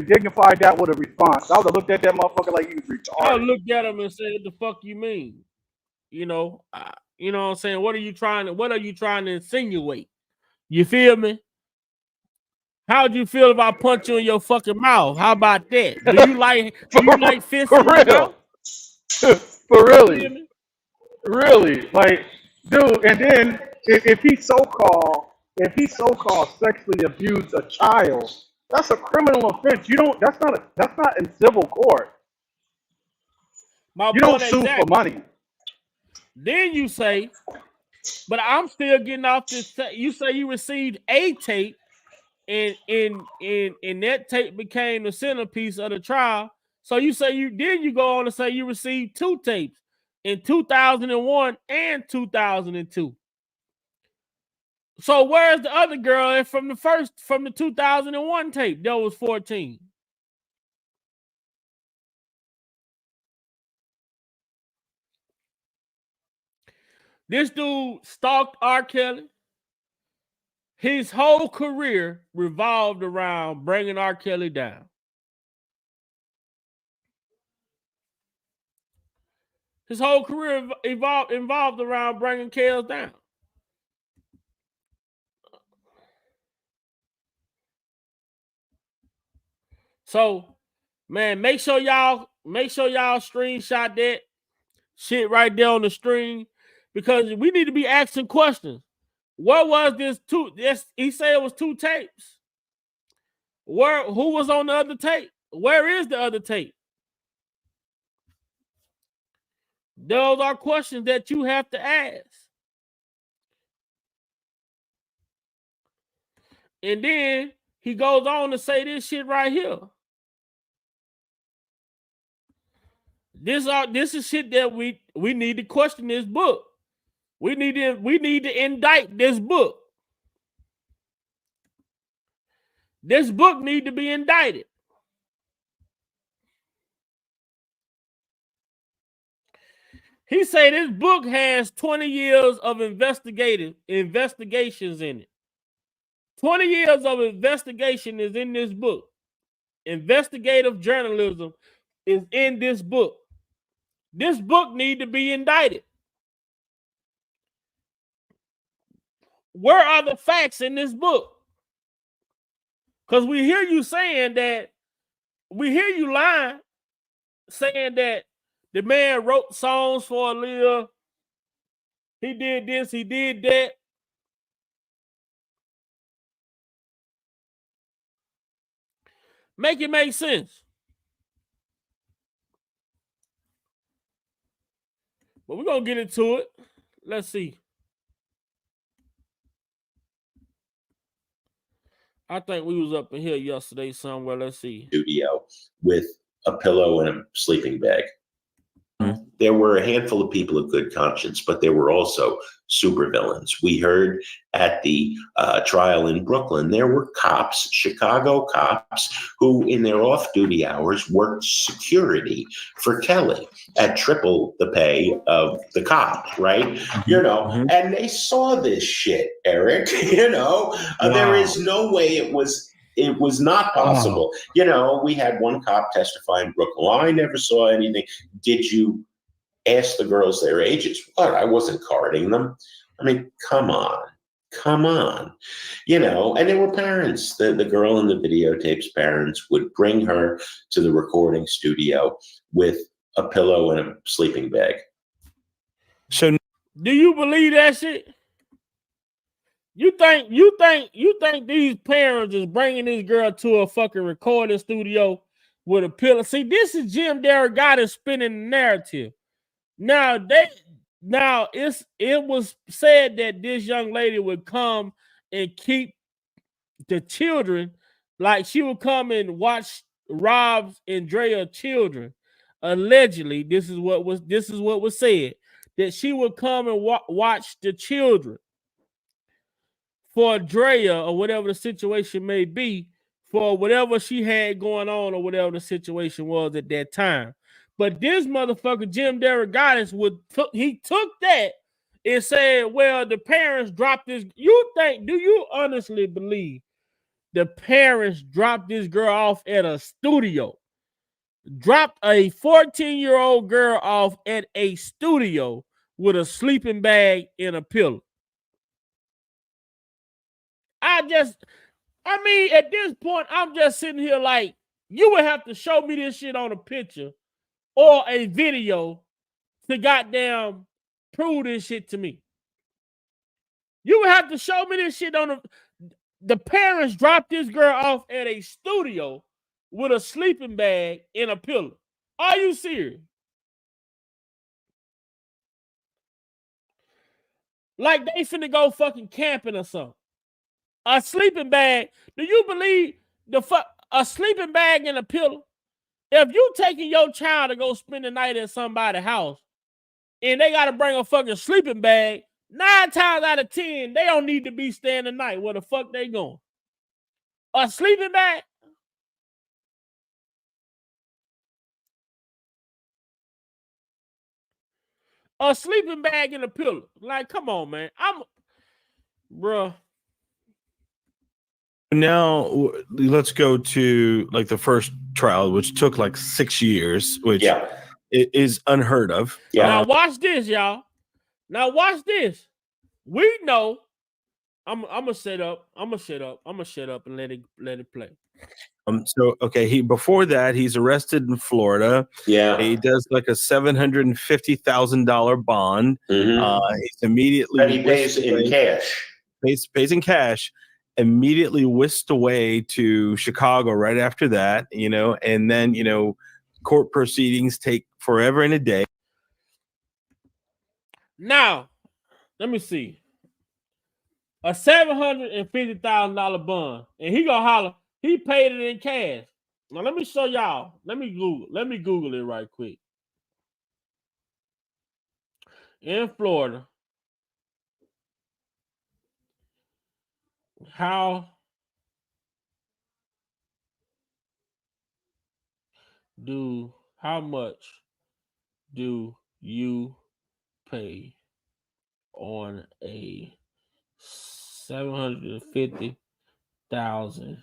dignify that with a response. I would have looked at that motherfucker like he was I retarded. looked at him and said, "The fuck you mean?" You know what I'm saying? What are you trying to insinuate? You feel me? How'd you feel about punching you in your fucking mouth? How about that? Do you like fists for in your mouth? real? For really, like, dude. And then if he so-called sexually abused a child, that's a criminal offense. That's not in civil court. My You don't point sue for money. Then you say, but I'm still getting off this. You say you received a tape, and that tape became the centerpiece of the trial. So you say you go on to say you received 2 tapes in 2001 and 2002. So where's the other girl from the 2001 tape? That was 14. This dude stalked R. Kelly. His whole career revolved around bringing R. Kelly down. His whole career involved around bringing Kells down. So, man, make sure y'all screenshot that shit right there on the screen, because we need to be asking questions. What was this he said it was 2 tapes. Who was on the other tape? Where is the other tape? Those are questions that you have to ask. And then he goes on to say this shit right here. This is shit that we need to question this book. We need to indict this book. This book need to be indicted. He said this book has 20 years of investigations in it. 20 years of investigation is in this book. Investigative journalism is in this book. This book need to be indicted. Where are the facts in this book? Because we hear you lying, saying that the man wrote songs for Aaliyah. He did this, he did that. Make it make sense. But we're going to get into it. Let's see. I think we was up in here yesterday somewhere. Let's see. Studio with a pillow and a sleeping bag. there were a handful of people of good conscience, but there were also supervillains. We heard at the trial in Brooklyn, there were cops, Chicago cops, who in their off-duty hours worked security for Kelly at triple the pay of the cop, right? And they saw this shit, Eric. There is no way it was not possible. We had one cop testify in Brooklyn. Well, I never saw anything. Did you ask the girls their ages? What? I wasn't carding them. I mean, come on. And there were parents. The girl in the videotape's parents would bring her to the recording studio with a pillow and a sleeping bag. So, do you believe that shit? You think these parents is bringing this girl to a fucking recording studio with a pillow? See, this is Jim derogatis spinning the narrative. Now it was said that this young lady would come and keep the children, like she would come and watch Rob's and Drea children. Allegedly, this is what was said, that she would come and watch the children for Drea or whatever the situation may be, for whatever she had going on or whatever the situation was at that time. But this motherfucker, Jim derogatis, he took that and said, well, the parents dropped this. Do you honestly believe the parents dropped this girl off at a studio? Dropped a 14-year-old girl off at a studio with a sleeping bag and a pillow. At this point, I'm just sitting here like, you would have to show me this shit on a picture or a video to goddamn prove this shit to me. You would have to show me this shit on the parents dropped this girl off at a studio with a sleeping bag and a pillow. Are you serious? Like they finna go fucking camping or something. A sleeping bag. Do you believe a sleeping bag and a pillow? If you taking your child to go spend the night at somebody's house and they got to bring a fucking sleeping bag, 9 times out of 10, they don't need to be staying the night. Where the fuck they going? A sleeping bag? A sleeping bag and a pillow. Like, come on, man. Bruh. Now let's go to like the first trial, which took like 6 years, which is unheard of. Now watch this, y'all. Now watch this. We know. I'm gonna shut up and let it play. Before that, he's arrested in Florida. Yeah. He does like a $750,000 bond. He's immediately and he pays in cash. Pays in cash. Immediately whisked away to Chicago right after that, and then court proceedings take forever and a day. Now, let me see. A $750,000 bond, and he gonna holler. He paid it in cash. Now let me show y'all. Let me Google it right quick. In Florida, how much do you pay on a $750,000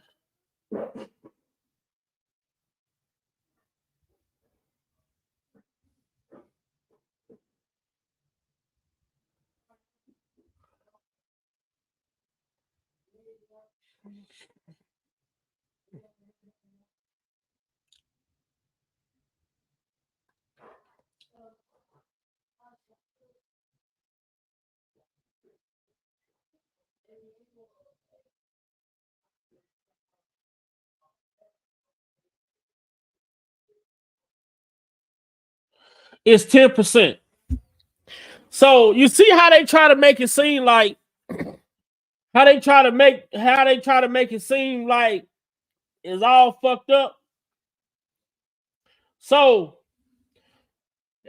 It's 10%. So you see how they try to make it seem like it seem like it's all fucked up. So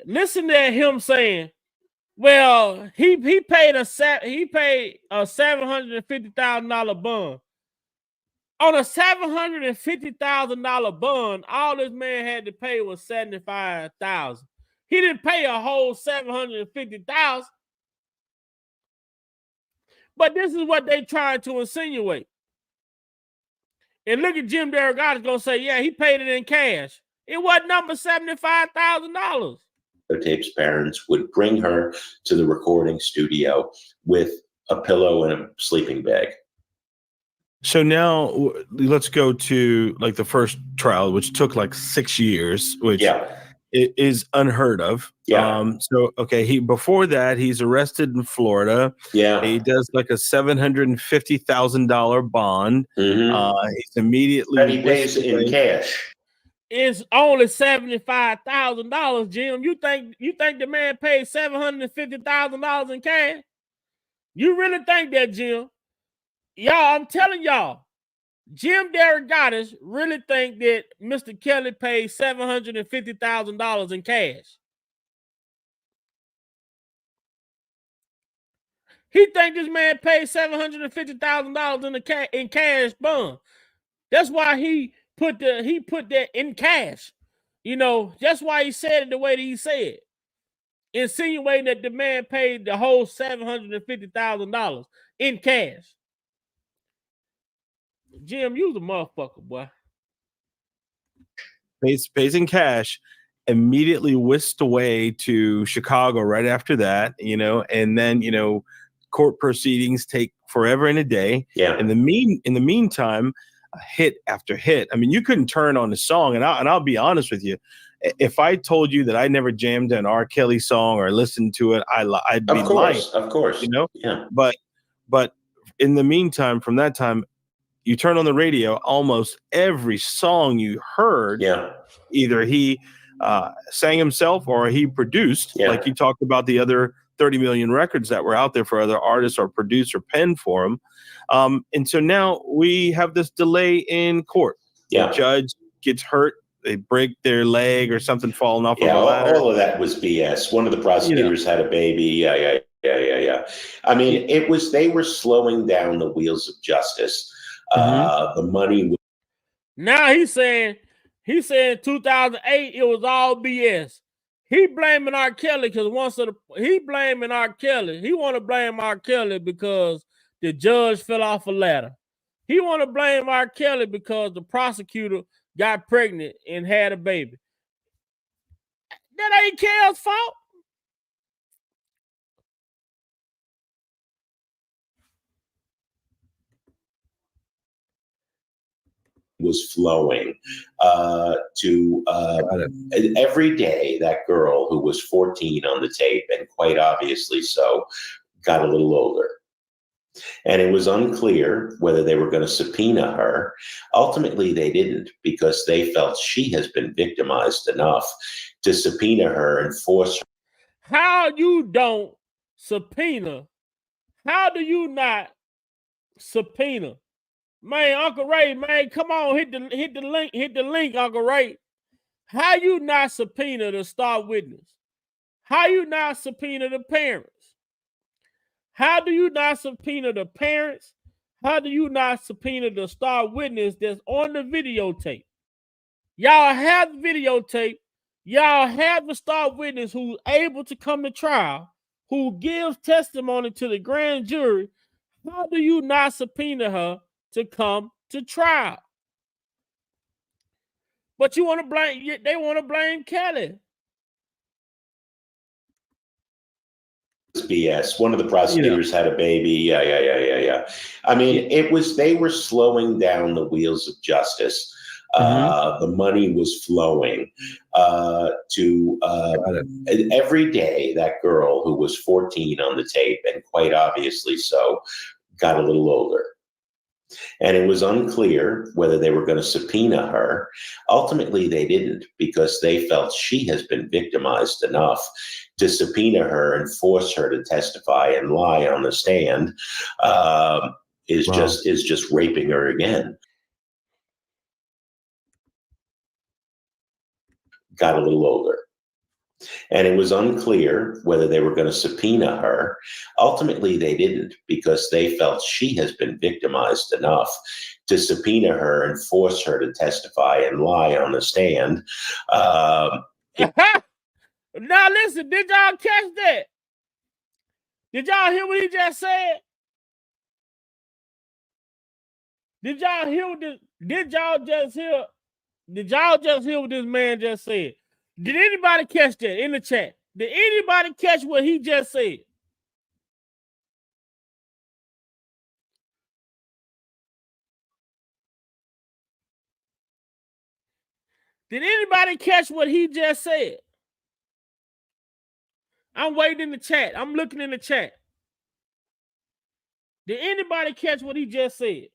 Listen to him saying, "Well, he paid a $750,000 bond. On a $750,000 bond, all this man had to pay was $75,000. He didn't pay a whole $750,000. But this is what they tried to insinuate. And look at Jim Derogatis gonna say, yeah, he paid it in cash. It wasn't number $75,000. Tape's parents would bring her to the recording studio with a pillow and a sleeping bag. So now let's go to like the first trial, which took like 6 years, which it is unheard of. So okay, before that he's arrested in Florida. He does like a $750,000 bond. He's immediately and he pays in cash. It's only $75,000, Jim. You think the man paid $750,000 in cash? You really think that, Jim? Y'all, I'm telling y'all, Jim Derogatis really think that Mr. Kelly paid $750,000 in cash. He think this man paid $750,000 in cash bond. That's why he put that in cash. You know, that's why he said it the way that he said, insinuating that the man paid the whole $750,000 in cash. Jim, you's a motherfucker, boy. Pays in cash, immediately whisked away to Chicago right after that, and then, court proceedings take forever and a day. In the meantime, hit after hit. I mean, you couldn't turn on the song, and I'll be honest with you. If I told you that I never jammed an R. Kelly song or listened to it, I'd be lying. Of course. But in the meantime, from that time, you turn on the radio, almost every song you heard, either he sang himself or he produced, like you talked about the other 30 million records that were out there for other artists or produced or penned for him. And so now we have this delay in court. The judge gets hurt. They break their leg or something falling off of a ladder. All of that was BS. One of the prosecutors had a baby. Yeah. I mean, they were slowing down the wheels of justice. The money. Now he's saying 2008, it was all BS. He blaming R. Kelly because he blaming R. Kelly. He want to blame R. Kelly because the judge fell off a ladder. He want to blame R. Kelly because the prosecutor got pregnant and had a baby. That ain't Kelly's fault. Was flowing to every day. That girl who was 14 on the tape, and quite obviously so, got a little older. And it was unclear whether they were going to subpoena her. Ultimately, they didn't, because they felt she has been victimized enough to subpoena her and force her. How you don't subpoena? How do you not subpoena? Man, Uncle Ray, man, come on, hit the link, Uncle Ray. How you not subpoena the star witness? How you not subpoena the parents? How do you not subpoena the parents? How do you not subpoena the star witness that's on the videotape? Y'all have the videotape. Y'all have the star witness who's able to come to trial, who gives testimony to the grand jury. How do you not subpoena her to come to trial? But they want to blame Kelly. BS. One of the prosecutors had a baby. Yeah. I mean, they were slowing down the wheels of justice. The money was flowing to every day. That girl who was 14 on the tape, and quite obviously so, got a little older. And it was unclear whether they were going to subpoena her. Ultimately, they didn't, because they felt she has been victimized enough to subpoena her and force her to testify and lie on the stand. Is just raping her again. Got a little older. And it was unclear whether they were going to subpoena her. Ultimately, they didn't, because they felt she has been victimized enough to subpoena her and force her to testify and lie on the stand. Now listen, did y'all catch that? Did y'all hear what he just said? Did y'all hear what this? Did y'all just hear what this man just said? Did anybody catch that in the chat? Did anybody catch what he just said? Did anybody catch what he just said? I'm waiting in the chat. I'm looking in the chat. Did anybody catch what he just said?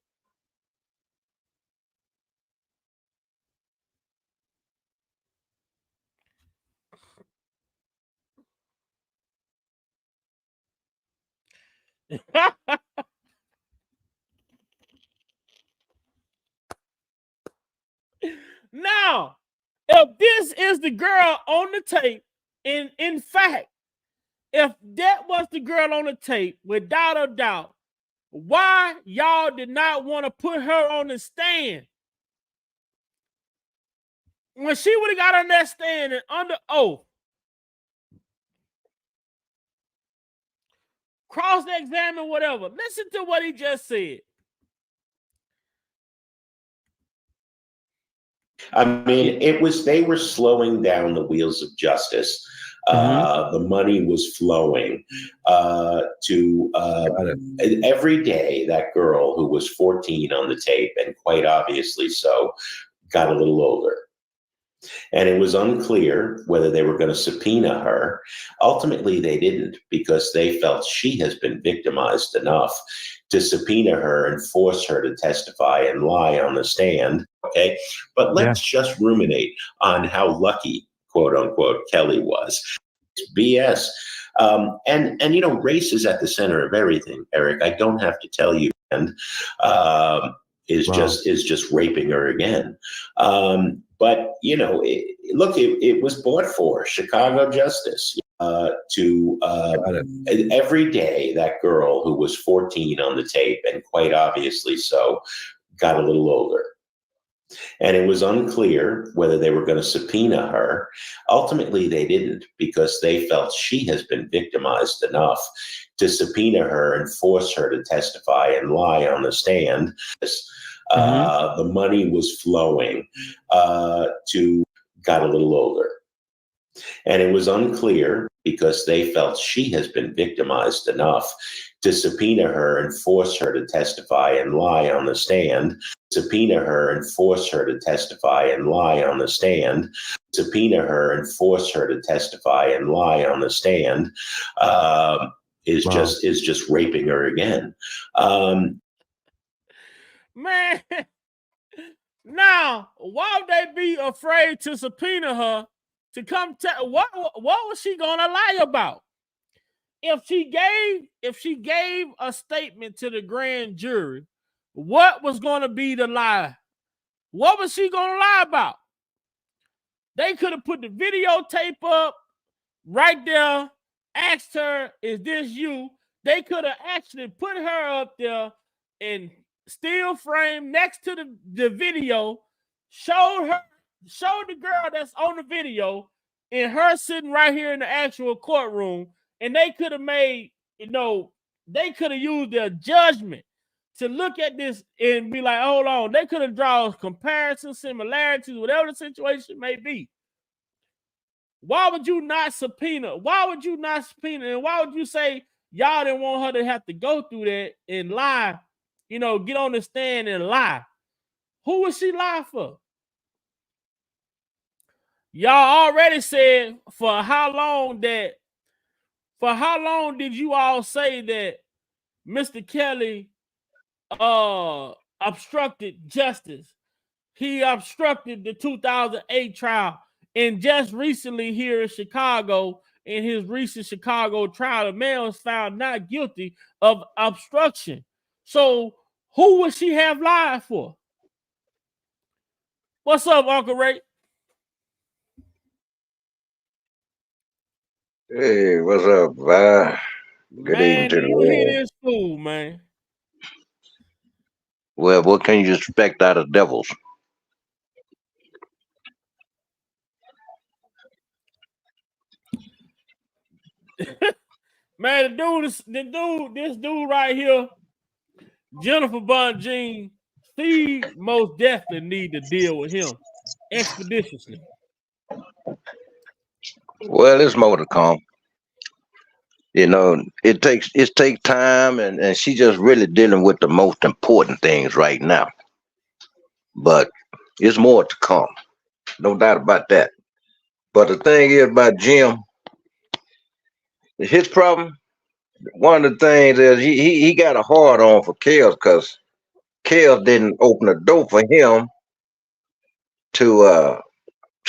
Now, if this is the girl on the tape, in fact, if that was the girl on the tape, without a doubt, why y'all did not want to put her on the stand? When she would have got on that stand and under oath, cross-examine, whatever. Listen to what he just said. I mean, they were slowing down the wheels of justice. The money was flowing to every day. That girl who was 14 on the tape, and quite obviously so, got a little older. And it was unclear whether they were going to subpoena her. Ultimately, they didn't, because they felt she has been victimized enough to subpoena her and force her to testify and lie on the stand. Okay. But let's just ruminate on how lucky, quote unquote, Kelly was. It's BS. And you know, race is at the center of everything, Eric. I don't have to tell you. And is just raping her again. But you know, it was bought for Chicago justice to every day. That girl who was 14 on the tape, and quite obviously so, got a little older. And it was unclear whether they were going to subpoena her. Ultimately, they didn't, because they felt she has been victimized enough to subpoena her and force her to testify and lie on the stand. The money was flowing got a little older. And it was unclear, because they felt she has been victimized enough to subpoena her and force her to testify and lie on the stand. Subpoena her and force her to testify and lie on the stand. Subpoena her and force her to testify and lie on the stand. Is just raping her again. Man, now why would they be afraid to subpoena her to come tell? What was she gonna lie about? If she gave a statement to the grand jury, what was gonna be the lie? What was she gonna lie about? They could have put the videotape up right there, asked her, "Is this you?" They could have actually put her up there in still frame next to the video, showed the girl that's on the video, and her sitting right here in the actual courtroom, and they could have made, they could have used their judgment to look at this and be like, hold on, they could have drawn comparisons, similarities, whatever the situation may be. Why would you not subpoena? Why would you not subpoena? And why would you say y'all didn't want her to have to go through that and lie, get on the stand and lie? Who would she lie for? Y'all already said for how long did you all say that Mr. Kelly obstructed justice? He obstructed the 2008 trial. And just recently here in Chicago, in his recent Chicago trial, the man was found not guilty of obstruction. So who would she have lied for? What's up, Uncle Ray? Hey, what's up, Vi? Good evening Man, to do the you hear room. this fool, man? Well, what can you expect out of devils? Man, this dude right here, Jennifer Bonjean, she most definitely need to deal with him expeditiously. Well, it's more to come. You know, it takes time, and she's just really dealing with the most important things right now. But it's more to come, no doubt about that. But the thing is about Jim, his problem. One of the things is he got a hard on for Kels because Kels didn't open the door for him to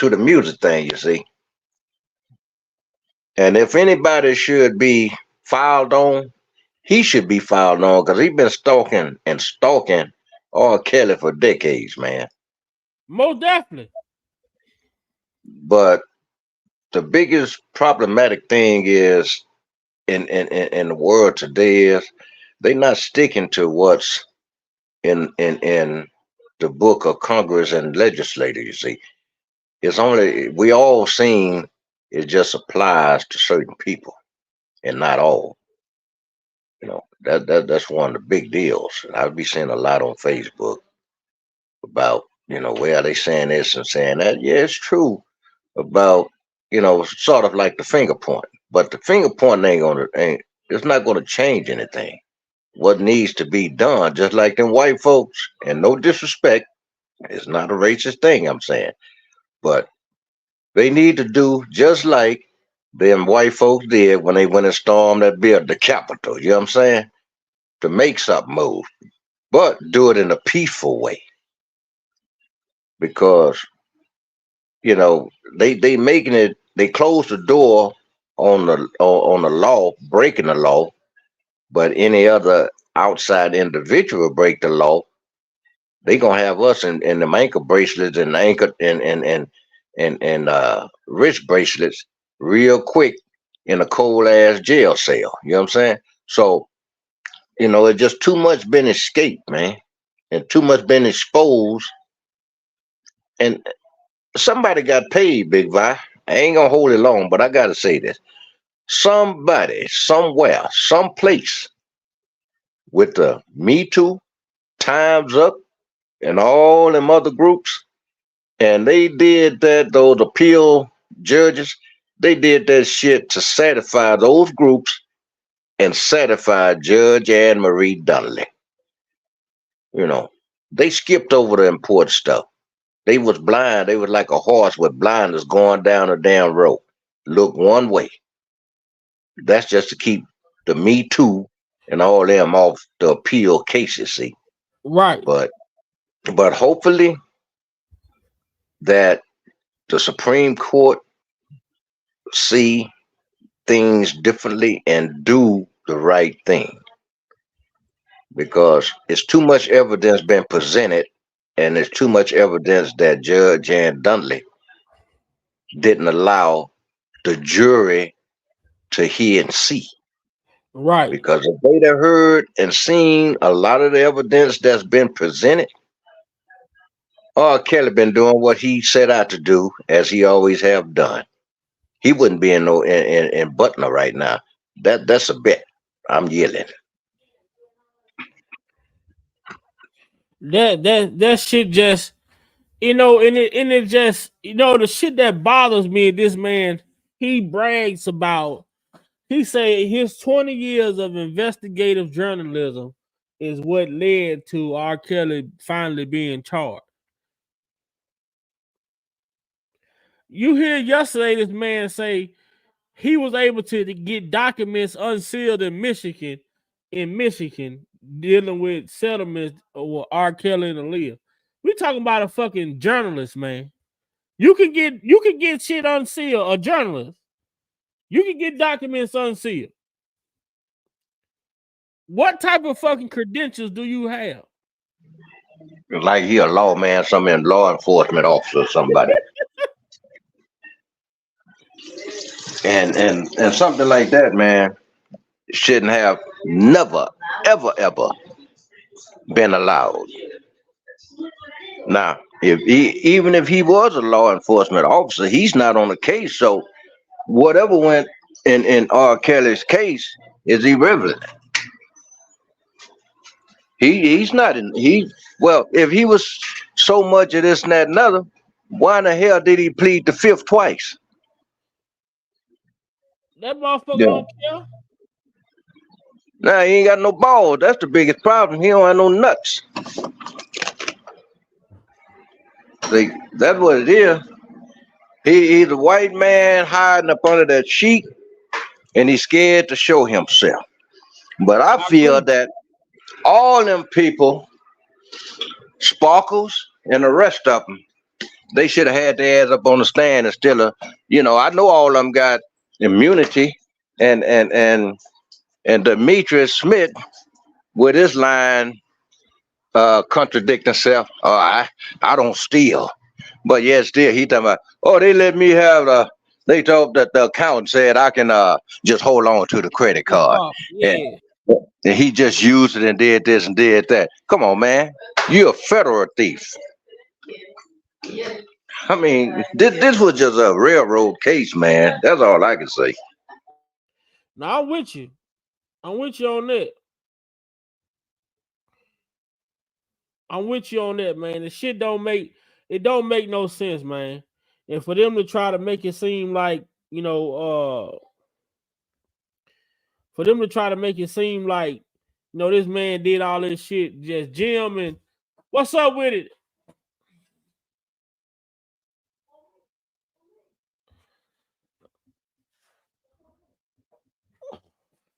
the music thing. You see, and if anybody should be filed on, he should be filed on because he's been stalking R. Kelly for decades, man. Most definitely. But the biggest problematic thing is in the world today is they not sticking to what's in the book of Congress and legislature. You see, it's only we all seen it just applies to certain people and not all. You know that's one of the big deals. I'll be seeing a lot on Facebook about where they saying this and saying that. Yeah, it's true about sort of like the finger point, but the finger point ain't it's not gonna change anything. What needs to be done, just like them white folks, and no disrespect, it's not a racist thing I'm saying, but they need to do just like them white folks did when they went and stormed that building, the Capitol. You know what I'm saying? To make something move, but do it in a peaceful way because they making it. They close the door on the law, breaking the law, but any other outside individual break the law, they gonna have us in them ankle bracelets and ankle and wrist bracelets real quick in a cold ass jail cell. You know what I'm saying? So it's just too much been escaped, man, and too much been exposed. And somebody got paid, Big Vi. I ain't gonna hold it long, but I gotta say this. Somebody, somewhere, someplace with the Me Too, Time's Up, and all them other groups, and they did that, those appeal judges, they did that shit to satisfy those groups and satisfy Judge Anne Marie Donnelly. You know, they skipped over the important stuff. They was blind. They was like a horse with blinders going down a damn road. Look one way. That's just to keep the Me Too and all them off the appeal cases, see. Right. But hopefully that the Supreme Court see things differently and do the right thing. Because it's too much evidence been presented, and there's too much evidence that Judge Ann Dudley didn't allow the jury to hear and see. Right. Because if they'd have heard and seen a lot of the evidence that's been presented, R. Kelly been doing what he set out to do, as he always have done. He wouldn't be in Butner right now. That's a bet. I'm yelling. That shit just and it just the shit that bothers me. This man, he brags about. He say his 20 years of investigative journalism is what led to R. Kelly finally being charged. You hear yesterday this man say he was able to get documents unsealed in Michigan, dealing with settlements with R. Kelly and Aaliyah. We talking about a fucking journalist, man. You can get shit unsealed, a journalist. You can get documents unsealed. What type of fucking credentials do you have? Like he a lawman, some law enforcement officer or somebody. And something like that, man, shouldn't have never, ever been allowed. Now, even if he was a law enforcement officer, he's not on the case. So whatever went in R. Kelly's case is irrelevant. He's not in he well, if he was so much of this and that and other, why in the hell did he plead the fifth twice? That motherfucker Yeah. don't care. Now he ain't got no balls. That's the biggest problem. He don't have no nuts. See, that's what it is. He's a white man hiding up under that sheet, and he's scared to show himself. But I feel that all them people, Sparkles and the rest of them, they should have had their ass up on the stand instead of, I know all of them got immunity, and Demetrius Smith with his line contradicting himself. I don't steal, but yeah, still he talking about. Oh, they let me have. They told that the accountant said I can just hold on to the credit card, Yeah. and he just used it and did this and did that. Come on, man, you're a federal thief. I mean, this was just a railroad case, man. That's all I can say. Now I'm with you. I'm with you on that. I'm with you on that, man. The shit don't make no sense, man. And for them to try to make it seem like, for them to try to make it seem like, this man did all this shit, just Jim, and what's up with it?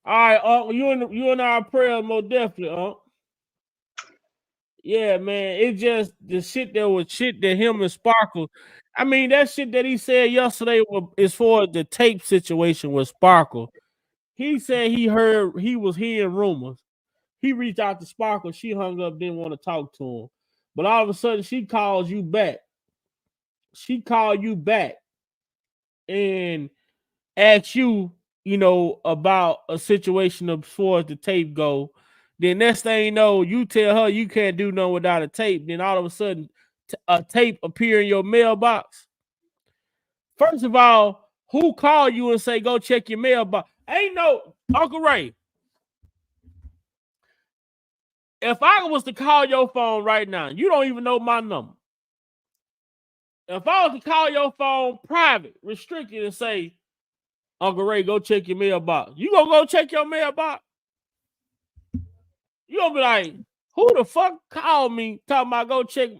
All right, you and our prayers most definitely, Yeah, man. It's just the shit that him and Sparkle. I mean, that shit that he said yesterday as far as the tape situation with Sparkle. He said he was hearing rumors. He reached out to Sparkle. She hung up, didn't want to talk to him. But all of a sudden, she calls you back. She called you back and asked you, about a situation as far as the tape go. Then next thing you know, you tell her you can't do nothing without a tape. Then all of a sudden, a tape appear in your mailbox. First of all, who called you and say, go check your mailbox? Ain't no, Uncle Ray. If I was to call your phone right now, you don't even know my number. If I was to call your phone private, restricted, and say, Uncle Ray, go check your mailbox. You gonna go check your mailbox? You gonna be like, who the fuck called me talking about go check?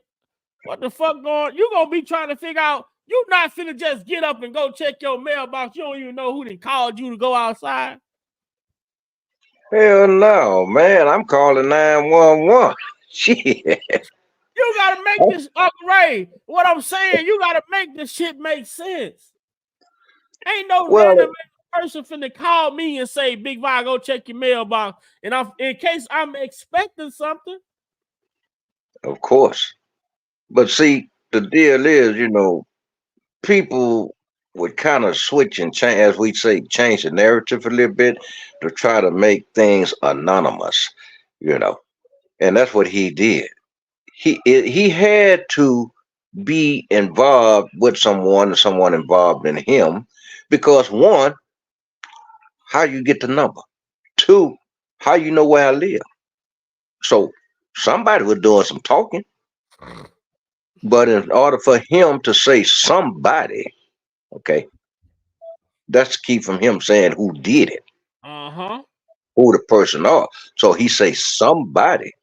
What the fuck going? You gonna be trying to figure out. You not finna just get up and go check your mailbox. You don't even know who done called you to go outside. Hell no, man. I'm calling 911. Shit. You gotta make this, Uncle Ray. What I'm saying, you gotta make this shit make sense. Ain't no random person finna call me and say, Big Vi, go check your mailbox. And in case I'm expecting something. Of course. But see, the deal is, people would kind of switch and change, as we say, change the narrative a little bit to try to make things anonymous, and that's what he did. He had to be involved with someone involved in him, because one, how you get the number, two, how you know where I live. So somebody was doing some talking. But in order for him to say somebody, okay, that's the key from him saying who did it, who the person are. So he say somebody,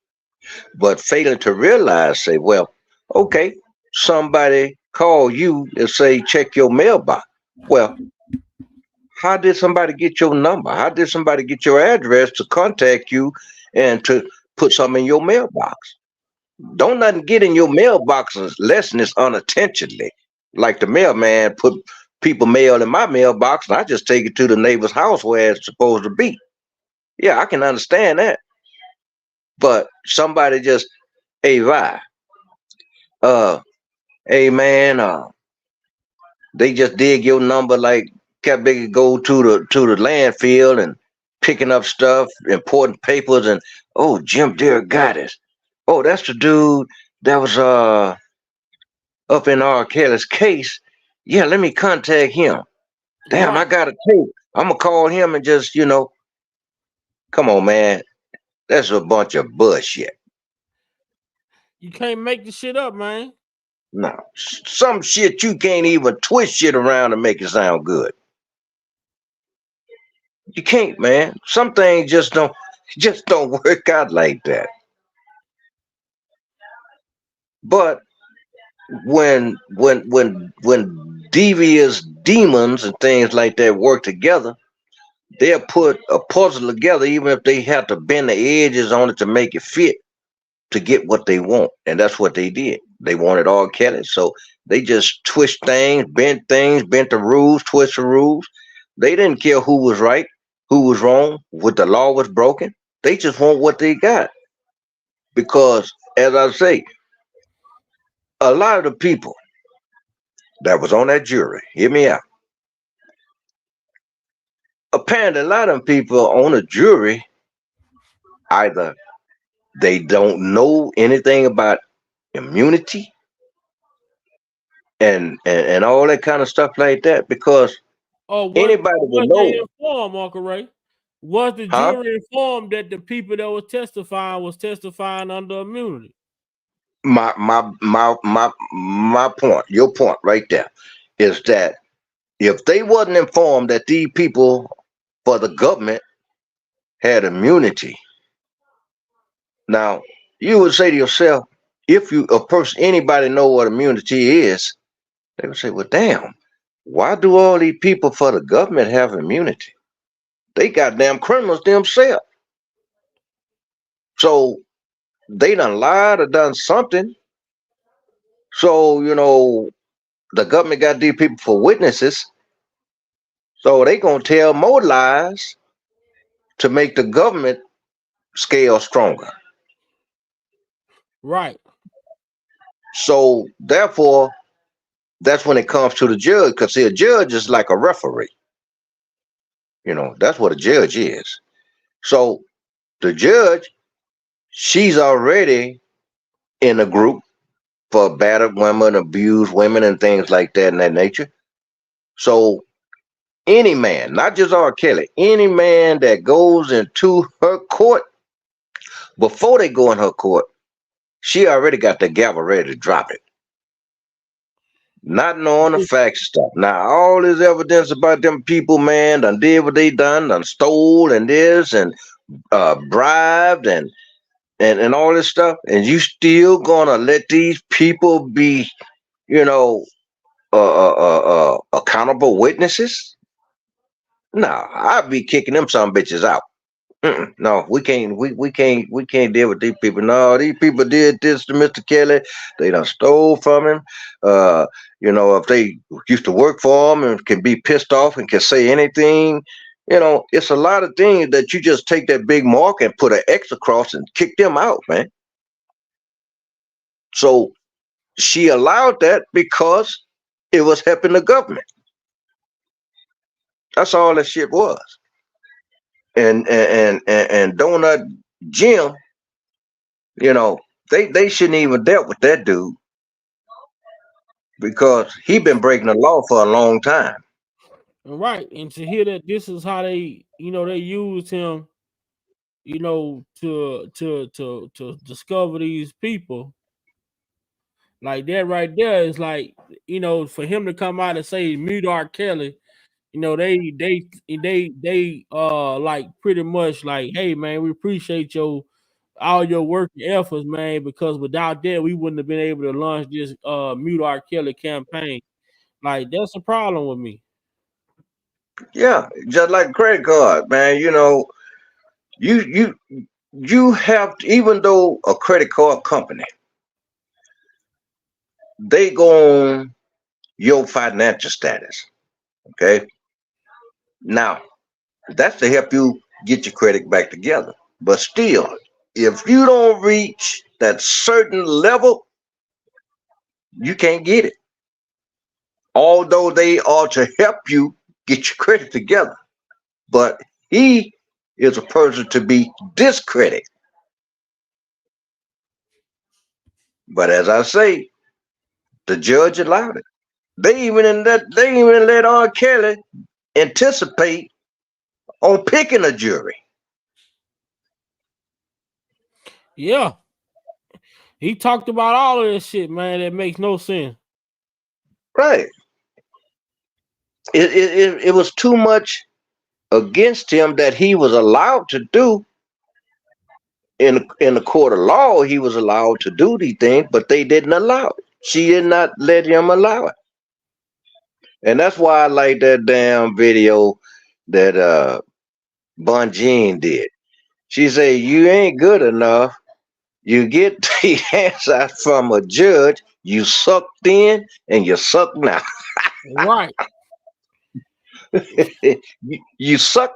but failing to realize, say, well, okay, somebody call you and say check your mailbox. Well, how did somebody get your number? How did somebody get your address to contact you and to put something in your mailbox? Don't nothing get in your mailbox unless it's unintentionally. Like the mailman put people mail in my mailbox and I just take it to the neighbor's house where it's supposed to be. Yeah, I can understand that. But somebody just, hey, Vi, hey man, they just dig your number like got big go to the landfill and picking up stuff, important papers, and oh, Jim derogatis. Oh, that's the dude that was up in r.kelly's case. Yeah, let me contact him. Damn, I Right. got a tape. I'm gonna call him and just, come on, man. That's a bunch of bullshit. You can't make the shit up, man. No, some shit you can't even twist shit around to make it sound good. You can't, man. Some things just don't work out like that. But when devious demons and things like that work together, they'll put a puzzle together, even if they have to bend the edges on it to make it fit to get what they want. And that's what they did. They wanted r.kelly, so they just twist things, bent the rules, twist the rules. They didn't care who was right, who was wrong, what the law was broken. They just want what they got. Because, as I say, a lot of the people that was on that jury, hear me out. Apparently, a lot of them people on a jury, either they don't know anything about immunity and all that kind of stuff like that, because Or anybody would was know. they informed, Uncle Ray? Was the Huh? jury informed that the people that was testifying under immunity? My point, your point right there, is that if they wasn't informed that these people for the government had immunity, now you would say to yourself, if anybody know what immunity is, they would say, well, damn, why do all these people for the government have immunity? They goddamn criminals themselves. So they done lied or done something. So, the government got these people for witnesses. So they gonna tell more lies to make the government scale stronger. Right. So therefore, that's when it comes to the judge, because see, a judge is like a referee. That's what a judge is. So the judge, she's already in a group for battered women, abused women, and things like that in that nature. So any man, not just r.kelly, any man that goes into her court, before they go in her court, she already got the gavel ready to drop it. Not knowing the facts stuff. Now, all this evidence about them people, man, done did what they done stole and this and bribed and all this stuff, and you still gonna let these people be, accountable witnesses? No, I'd be kicking them some bitches out. No, we can't. We can't deal with these people. No, these people did this to Mr. Kelly. They done stole from him. If they used to work for him and can be pissed off and can say anything, it's a lot of things that you just take that big mark and put an X across and kick them out, man. So she allowed that because it was helping the government. That's all that shit was. And Donut Jim, they shouldn't even dealt with that dude because he been breaking the law for a long time. Right. And to hear that this is how they used him, to discover these people. Like that right there is like, for him to come out and say mute r.kelly, they like pretty much like, hey man, we appreciate all your work and efforts, man, because without that we wouldn't have been able to launch this mute r.kelly campaign. Like that's a problem with me. Yeah, just like a credit card, man. You have to, even though a credit card company, they go on your financial status. Okay. Now, that's to help you get your credit back together. But still, if you don't reach that certain level, you can't get it. Although they are to help you get your credit together. But he is a person to be discredited. But as I say, the judge allowed it. They even let R. Kelly anticipate on picking a jury. Yeah. He talked about all of this shit, man. That makes no sense. Right. It was too much against him that he was allowed to do in the court of law. He was allowed to do these things, but they didn't allow it. She did not let him allow it. And that's why I like that damn video that Bon Jean did. She said, "You ain't good enough. You get the answer from a judge. You sucked in and you suck now. Right. You suck.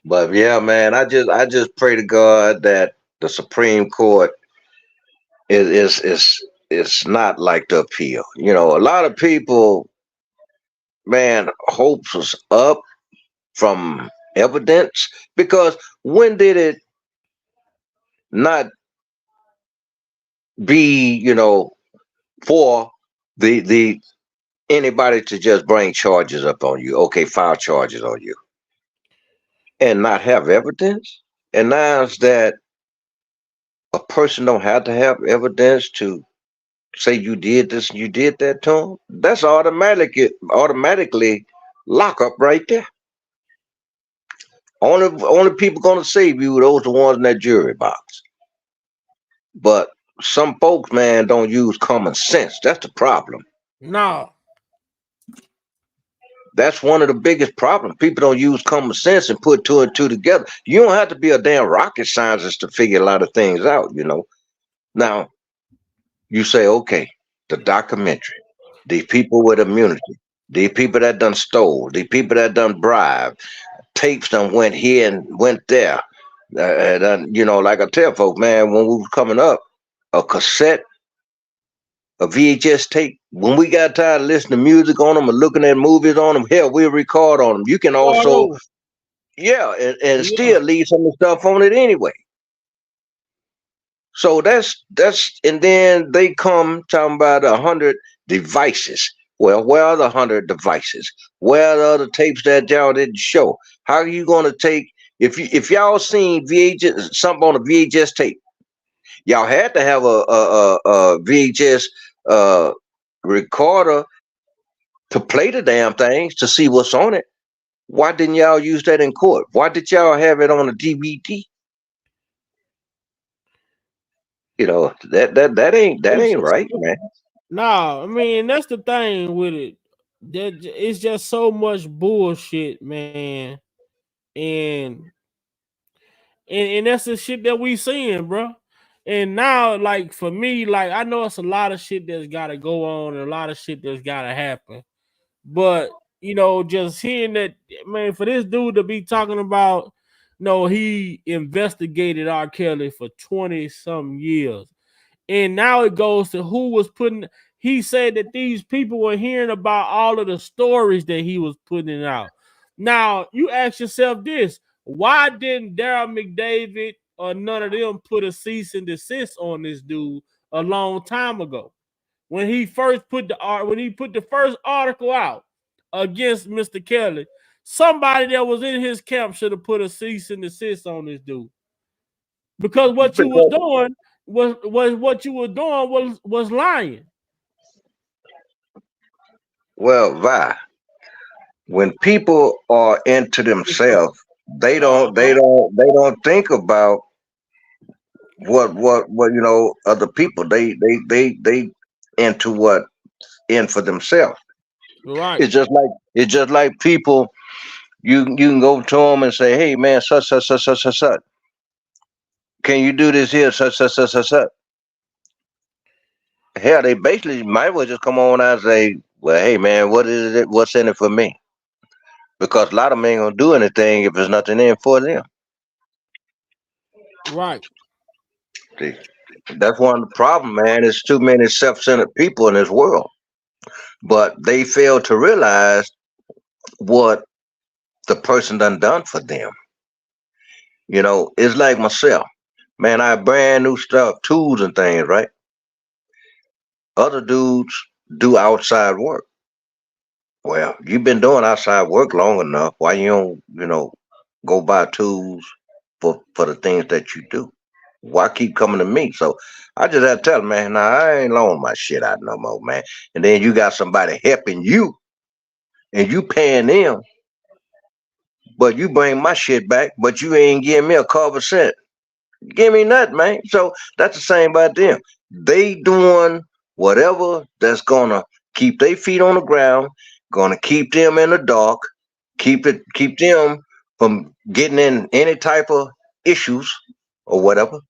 But yeah, man, I just pray to God that the Supreme Court is not like the appeal. You know, a lot of people, man, hopes was up from evidence, because when did it not be, for the anybody to just bring charges up on you, okay, file charges on you, and not have evidence? And now it's that a person don't have to have evidence to say you did this and you did that to them. That's automatically lock up right there. Only people gonna save you, those the ones in that jury box. But some folks, man, don't use common sense. That's the problem. No. That's one of the biggest problems. People don't use common sense and put two and two together. You don't have to be a damn rocket scientist to figure a lot of things out, Now, you say, okay, the documentary, these people with immunity, these people that done stole, these people that done bribed, tapes done went here and went there. Like I tell folks, man, when we was coming up, a cassette, a VHS tape, when we got tired of listening to music on them or looking at movies on them, hell, we'll record on them. You can also, and Yeah. still leave some of the stuff on it anyway. So that's and then they come talking about 100 devices. Well, where are the 100 devices? Where are the other tapes that y'all didn't show? How are you gonna take if y'all seen VHS something on a VHS tape? Y'all had to have a VHS recorder to play the damn things to see what's on it. Why didn't y'all use that in court? Why did y'all have it on a DVD? That ain't right, man. No, I mean that's the thing with it. That it's just so much bullshit, man. And and that's the shit that we seeing, bro. And now, like for me, like I know it's a lot of shit that's gotta go on and a lot of shit that's gotta happen. But just hearing that, man, for this dude to be talking about, he investigated R. Kelly for 20 some years. And now it goes to who was putting. He said that these people were hearing about all of the stories that he was putting out. Now you ask yourself this: why didn't Daryl McDavid or none of them put a cease and desist on this dude a long time ago when he first put the first article out against Mr. Kelly? Somebody that was in his camp should have put a cease and desist on this dude, because what you was doing was lying. Well, when people are into themselves, they don't think about what other people. They into what in for themselves. Right. It's just like people. You can go to them and say, "Hey, man, such. Can you do this here, such. Hell, they basically might well just come on out and say, "Well, hey, man, what is it? What's in it for me?" Because a lot of them ain't gonna do anything if there's nothing in for them. Right. See, that's one of the problem, man. There's too many self-centered people in this world. but they fail to realize what the person done for them. You know, it's like myself. Man, I have brand new stuff, tools and things, right? Other dudes do outside work. Well, you've been doing outside work long enough. Why you don't, go buy tools for the things that you do? Why keep coming to me? So I just had to tell them, man, nah, I ain't loaning my shit out no more, man. And then you got somebody helping you and you paying them, but you bring my shit back, but you ain't giving me a cover cent. Give me nothing, man. So that's the same about them. They doing whatever that's gonna keep their feet on the ground, gonna keep them in the dark, keep them from getting in any type of issues or whatever.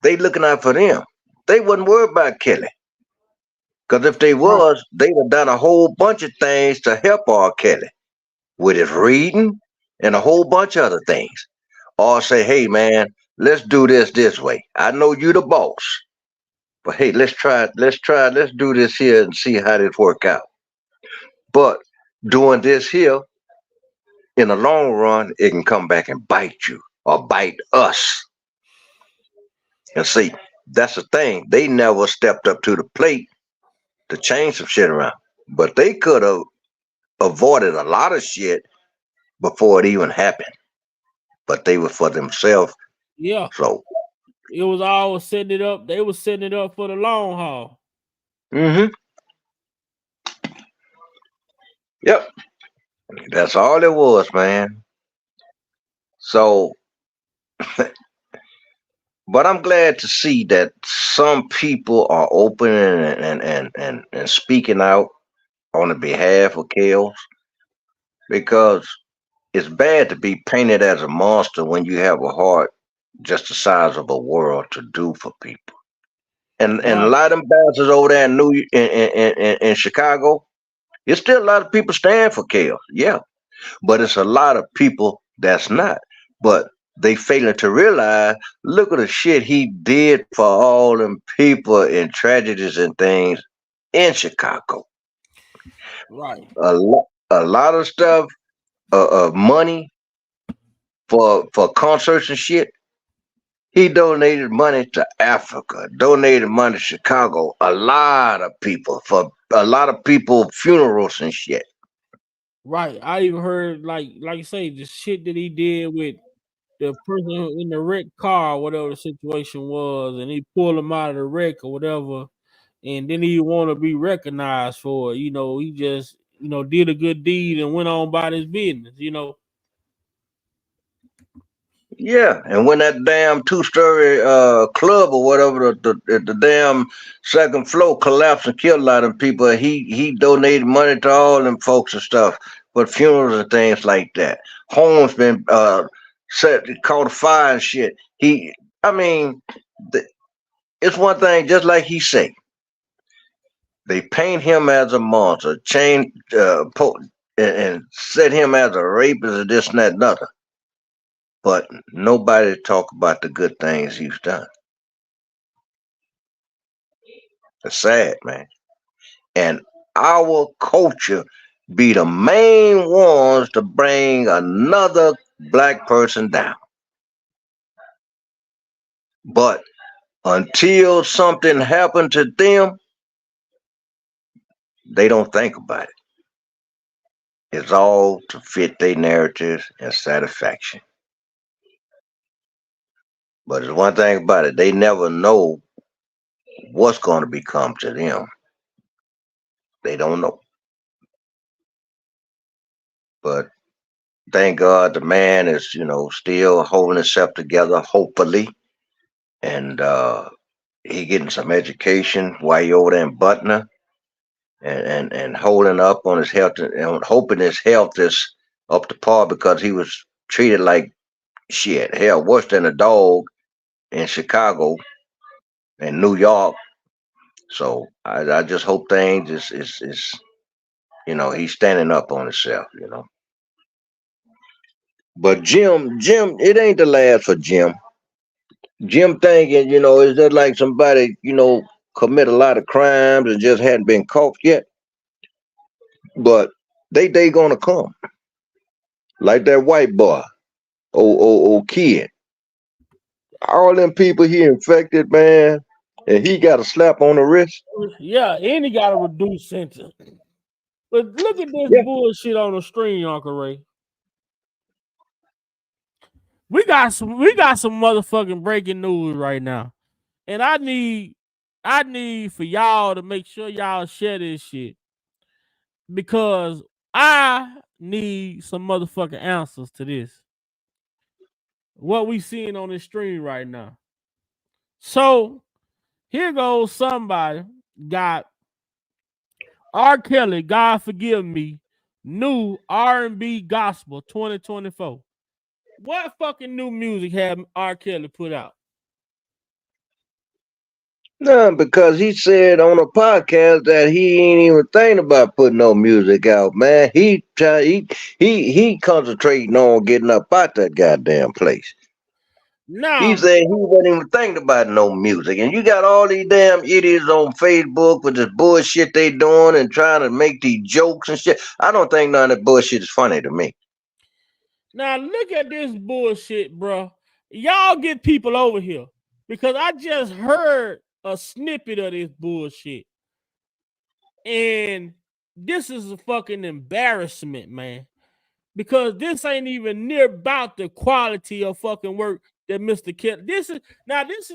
They looking out for them. They wasn't worried about Kelly. Because if they Right. was, they'd have done a whole bunch of things to help R. Kelly with his reading and a whole bunch of other things. Or say, hey man, let's do this way. I know you the boss, but hey, let's do this here and see how this work out. But doing this here, in the long run, it can come back and bite you or bite us. And see, that's the thing. They never stepped up to the plate to change some shit around. But they could have avoided a lot of shit before it even happened. But they were for themselves. Yeah. So It was all setting it up. They were setting it up for the long haul. yep. That's all it was, man. So but I'm glad to see that some people are open and speaking out on the behalf of Kales, because it's bad to be painted as a monster when you have a heart just the size of a world to do for people. And a Right. lot of them bastards over there in in Chicago, there's still a lot of people stand for Kales, yeah, but it's a lot of people that's not. But they failing to realize, look at the shit he did for all them people in tragedies and things in Chicago. Right. A lot of stuff, money for concerts and shit. He donated money to Africa, donated money to Chicago. A lot of people for a lot of people funerals and shit. Right. I even heard like you say the shit that he did with the person in the wrecked car, whatever the situation was, and he pulled him out of the wreck or whatever, and then he want to be recognized for it. He just did a good deed and went on about his business. Yeah, and when that damn two-story club or whatever, the damn second floor collapsed and killed a lot of people, he donated money to all them folks and stuff for funerals and things like that. Homes been set caught fire and shit. I mean, it's one thing, just like he say, they paint him as a monster, and set him as a rapist and this and that and other. But nobody talk about the good things he's done. It's sad, man. And our culture be the main ones to bring another black person down. But until something happened to them, they don't think about it. It's all to fit their narratives and satisfaction. But there's one thing about it, they never know what's going to become to them. They don't know. But thank God the man is, still holding himself together, hopefully. And he getting some education while he over there in Butner, and holding up on his health and hoping his health is up to par, because he was treated like shit. Hell, worse than a dog in Chicago and New York. So I just hope things is he's standing up on himself. But Jim, it ain't the last for Jim. Jim thinking, is that like somebody, commit a lot of crimes and just hadn't been caught yet? But they gonna come. Like that white boy, old kid. All them people he infected, man, and he got a slap on the wrist. Yeah, and he got a reduced sentence. But look at this Yeah. bullshit on the screen, Uncle Ray. We got some motherfucking breaking news right now. And I need for y'all to make sure y'all share this shit. Because I need some motherfucking answers to this. What we seeing on the screen right now. So here goes somebody got R. Kelly, God Forgive Me, new R&B gospel 2024. What fucking new music have R. Kelly put out? No, because he said on a podcast that he ain't even thinking about putting no music out, man. He concentrating on getting up out that goddamn place. He Now, said he wasn't even thinking about no music. And you got all these damn idiots on Facebook with this bullshit they doing and trying to make these jokes and shit. I don't think none of that bullshit is funny to me. now look at this bullshit, bro. Y'all get people over here because I just heard a snippet of this bullshit. And this is a fucking embarrassment, man. Because this ain't even near about the quality of fucking work that Mr. Kelly. This is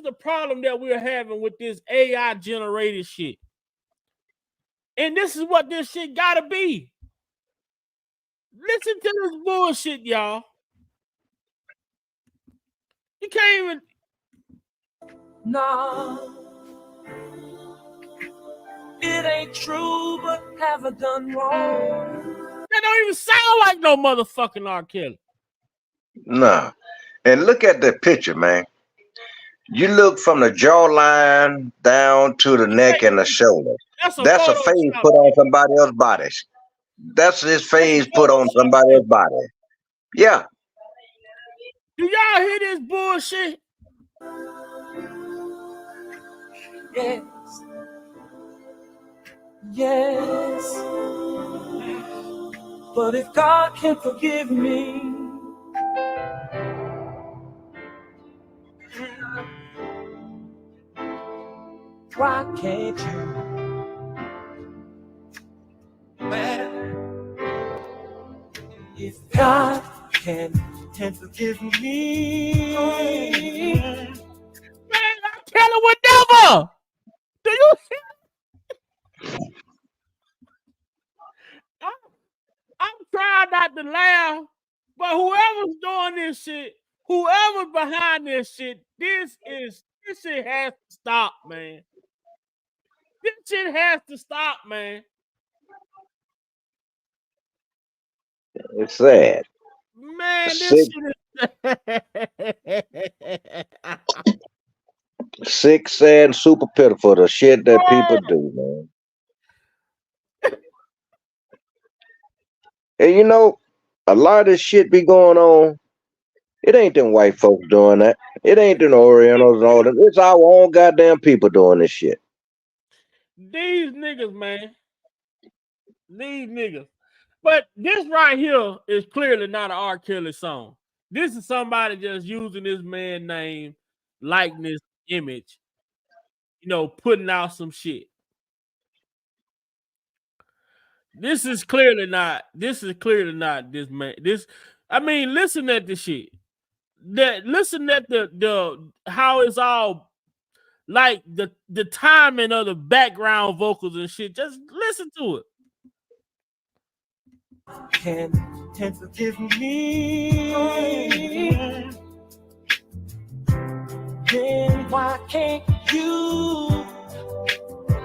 the problem that we're having with this AI generated shit. And this is what this shit gotta be. Listen to this bullshit, y'all. You can't even. No, it ain't true, but have I done wrong? That don't even sound like no motherfucking R. Kelly. Nah. And look at the picture, man. You look from the jawline down to the neck and the shoulder. That's a face put on somebody else's body. That's his face put on somebody else's body. Yeah. Do y'all hear this bullshit? Yes. Yes. But if God can forgive me, why can't you? Man, if God can forgive me, Man, R. Kelly would never. Do you hear? I'm trying not to laugh, but whoever's doing this shit, whoever's behind this shit, this shit has to stop, man. This shit has to stop, man. It's sad. Man, this shit is sick, sad, and super pitiful. The shit that people do, man. And you know, a lot of this shit be going on. It ain't them white folks doing that. It ain't them Orientals and all them. It's our own goddamn people doing this shit. These niggas, man. These niggas. But this right here is clearly not an R. Kelly song. This is somebody just using this man's name, likeness, image, putting out some shit. This is clearly not this man. Listen at the shit. Listen at the how it's all like the timing of the background vocals and shit. Just listen to it. Can forgive me, then why can't you?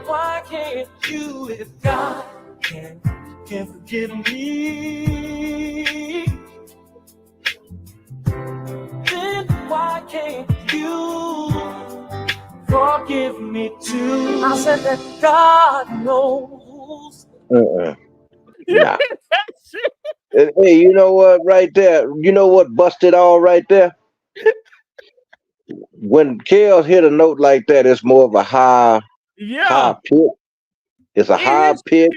Why can't you? If God can forgive me, then why can't you forgive me too? I said that God knows. Nah. Hey, you know what? Right there, you know what busted all right there? When Kels hit a note like that, it's more of a high pitch. It's a high pitch.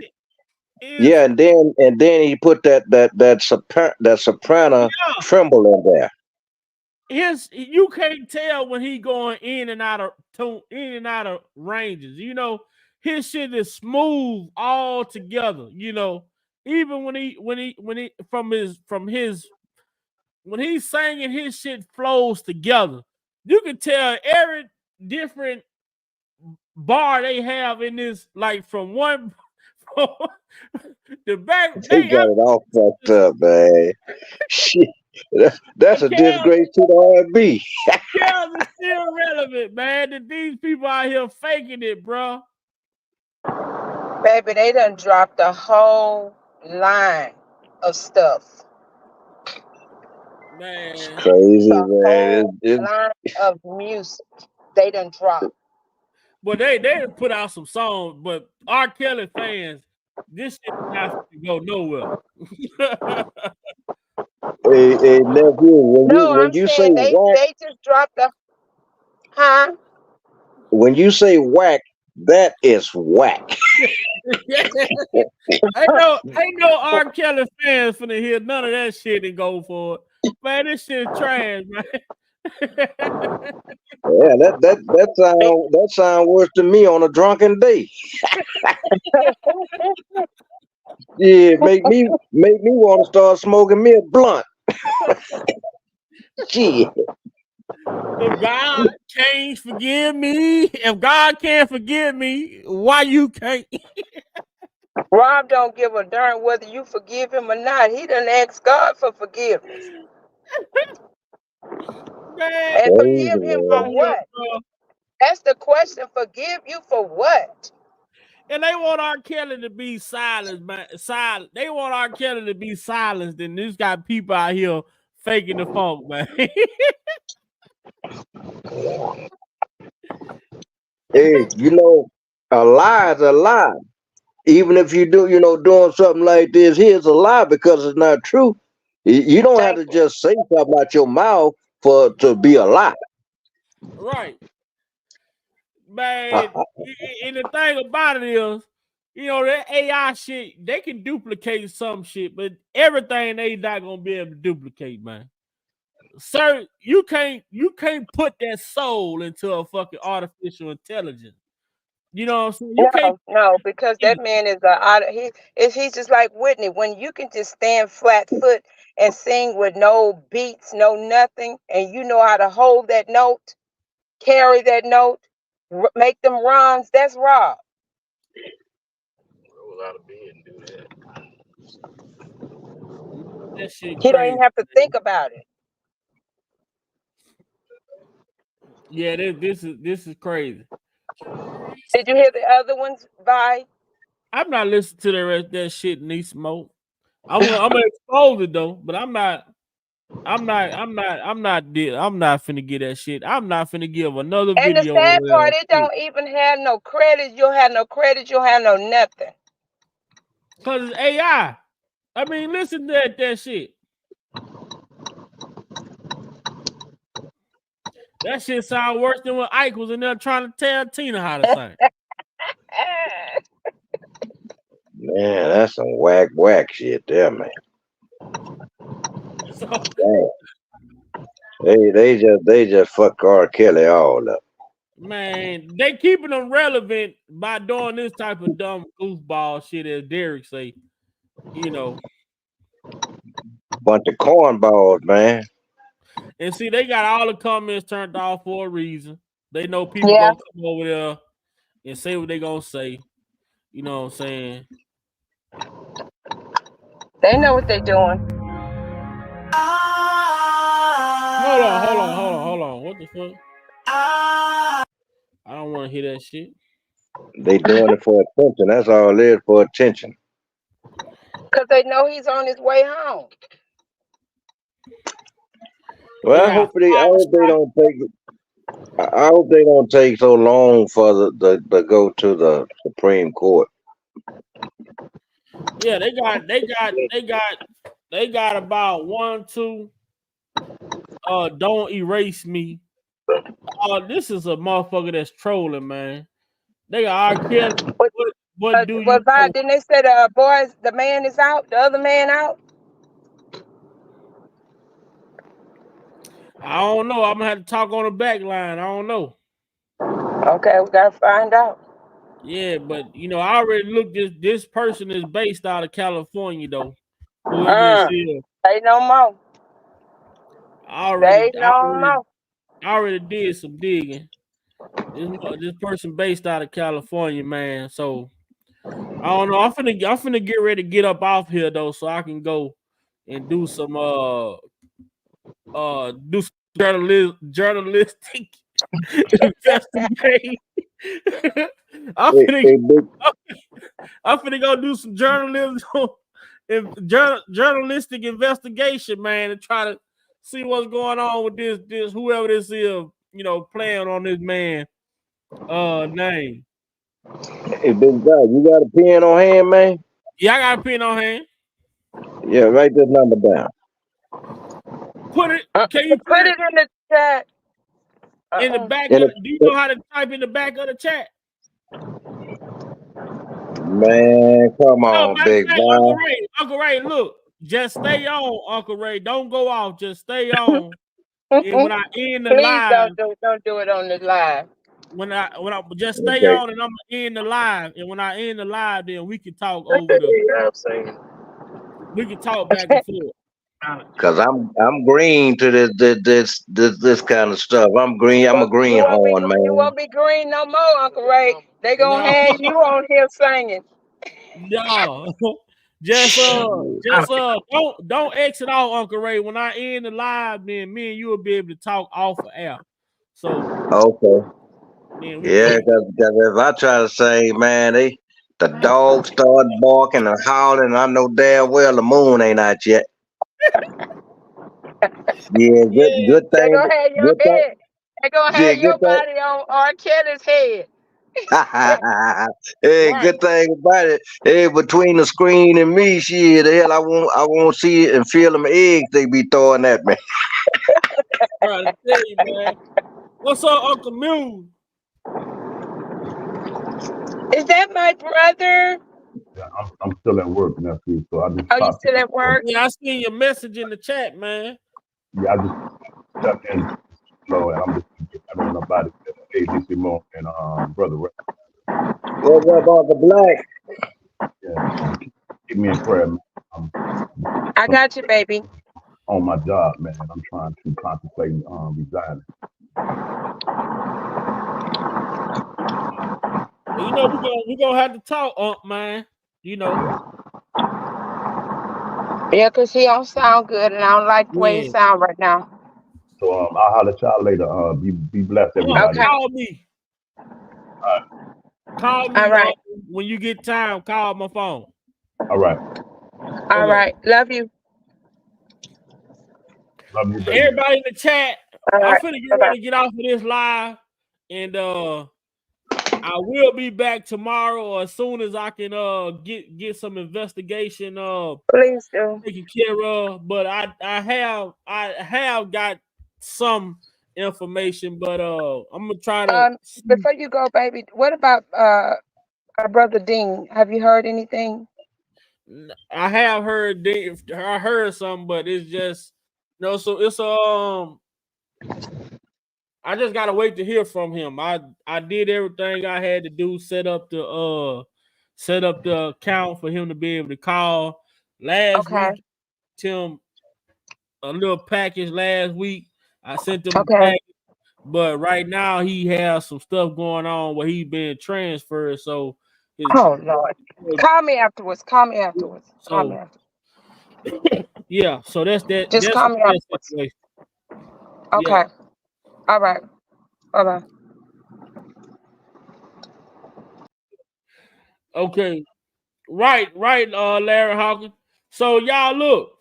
Yeah, and then he put that soprano yeah, tremble in there. you can't tell when he going in and out of ranges. You know, his shit is smooth all together. You know, even when he from his when he's singing, his shit flows together. You can tell every different bar they have in this, like from one the back. They got it all fucked up, man. Shit, that's The a disgrace to the R&B. Cavs is still relevant, man. That these people out here faking it, bro. Baby, they done dropped a whole line of stuff. Man, It's crazy, The man. whole line of music they done dropped. but they put out some songs, but R. Kelly fans, this shit is not gonna go nowhere. Hey, nephew, No, when I'm you say saying whack, they just dropped a huh? when you say whack, that is whack. ain't no R. Kelly fans finna hear none of that shit and go for it. Man, this shit is trash, man. Yeah, that sound worse than me on a drunken day. Yeah, make me want to start smoking me a blunt. Shit. If God can't forgive me, if God can't forgive me, why you can't? Rob don't give a darn whether you forgive him or not. He done asked God for forgiveness. Man, And Crazy, forgive him for out man. here, what? bro. That's the question. Forgive you for what? And they want R. Kelly to be silenced, man. Silent. They want R. Kelly to be silenced, and there's got people out here faking the funk, man. Hey, a lie is a lie. Even if you doing something like this, here's a lie because it's not true. You don't have Thank to you. just say something out your mouth to be a lie. Right, man. And the thing about it is, that AI shit, they can duplicate some shit, but everything they not gonna be able to duplicate, man. Sir, you can't put that soul into a fucking artificial intelligence. You know what I'm saying? You can't. No, because that man is he's just like Whitney. When you can just stand flat foot and sing with no beats, no nothing, and you know how to hold that note, carry that note, make them runs. That's Rob. Roll out of bed and do that. That shit He don't crazy. even have to think about it. Yeah, this is crazy. Did you hear the other ones, Vi? I'm not listening to the rest of that shit, Niece Smoke. I'm gonna expose it though, but I'm not finna get that shit. I'm not finna give another And the video over sad part, it there. don't even have no credit. You'll have no credit. You'll have no nothing. Cause it's AI. I mean, listen to that shit. That shit sound worse than when Ike was in there trying to tell Tina how to sing. Man, that's some whack shit there, man. So, Dang. They just fuck R. Kelly all up. man, they keeping them relevant by doing this type of dumb goofball shit, as Derek say. Bunch of cornballs, man. And see, they got all the comments turned off for a reason. They know people Yeah, gonna come over there and say what they gonna say. You know what I'm saying? they know what they're doing. Hold on. What the fuck? I don't want to hear that shit. They doing it for attention. That's all it is, for attention. Because they know he's on his way home. Well, I hope they don't take. I hope they don't take so long for the go to the Supreme Court. Yeah, they got about 1, 2. Don't erase me. This is a motherfucker that's trolling, man. They got R. Kelly. what do you know? Didn't they say the man is out, the other man out? I don't know. I'm gonna have to talk on the back line. I don't know. Okay, we gotta find out. Yeah, but I already looked. This person is based out of California, though. Whoever this is, Say no more. I Say already, I no already, more. I already did some digging. This person based out of California, man. So I don't know. I'm finna get ready to get up off here though, so I can go and do some journalistic investigation. I'm Hey, finna hey, big, I'm finna go do some journalistic investigation, man, and try to see what's going on with this whoever this is, playing on this man name. hey, big guy, you got a pen on hand, man? Yeah, I got a pen on hand. Yeah, write this number down. Can you put Put it it in the chat. in the back In of a, do you know how to type in the back of the chat? man, come No, on, matter of big fact, boy. Uncle Ray, look, just stay on, Uncle Ray. Don't go off, just stay on. And when I end the Please live, don't do it on the live. when I just stay Okay. on and I'm gonna end the live. And when I end the live, then we can talk we can talk back and forth. Cause I'm green to this kind of stuff. I'm green. I'm a greenhorn, You man. won't be green no more, Uncle Ray. They gonna No, have you on here singing. no. Just don't exit out, Uncle Ray. When I end the live, then me and you will be able to talk off of air. So Okay. then we Yeah, can cause if I try to say, man, the dog start barking and howling, and I know damn well the moon ain't out yet. Yeah, yeah. good They thing, gonna have your good thing, head. They gonna yeah, have good your thing. body on R. Kelly's head. Hey, Right. good thing about it. Hey, between the screen and me, shit, the hell, I won't see it and feel them eggs they be throwing at me. Trying to tell you, man. What's up, Uncle Mule? Is that my brother? Yeah, I'm still at work, nephew. So I just Are you popped still in. at work? Yeah, I seen your message in the chat, man. Yeah, I just stepped in slow, and I'm just getting on about it. Hey, DC Mo and brother, What's up, Uncle Black? yeah, keep me in prayer, man. I'm I got you, baby. on my job, man. I'm trying to contemplate resigning. Well, we're gonna have to talk, man. Yeah, cause he don't sound good, and I don't like the way he Yeah. sound right now. So I'll holler at y'all later. Be blessed, everybody. Call me. Call All me right. when you get time. Call my phone. All right. All Okay. right. Love you. Love you, baby. Everybody in the chat, All I'm right. finna get Bye-bye. ready to get off of this live, and I will be back tomorrow or as soon as I can get some investigation Please do. taken care of. But I have got some information, but I'm gonna try to see. Before you go, baby, what about our brother Dean? Have you heard anything? I have heard I heard something, but it's just so it's I just gotta wait to hear from him. I did everything I had to do, set up the account for him to be able to call. Last Okay. week, Tim, a little package last week. I sent him the Okay. package, but right now he has some stuff going on where he's been transferred. So his Oh Lord. Call me afterwards. Call me afterwards. Call me so afterwards. yeah, so that's that. Just That's call me that afterwards. situation. Yeah. Okay. All right. Bye bye. Okay. Right, Larry Hawkins. So y'all look,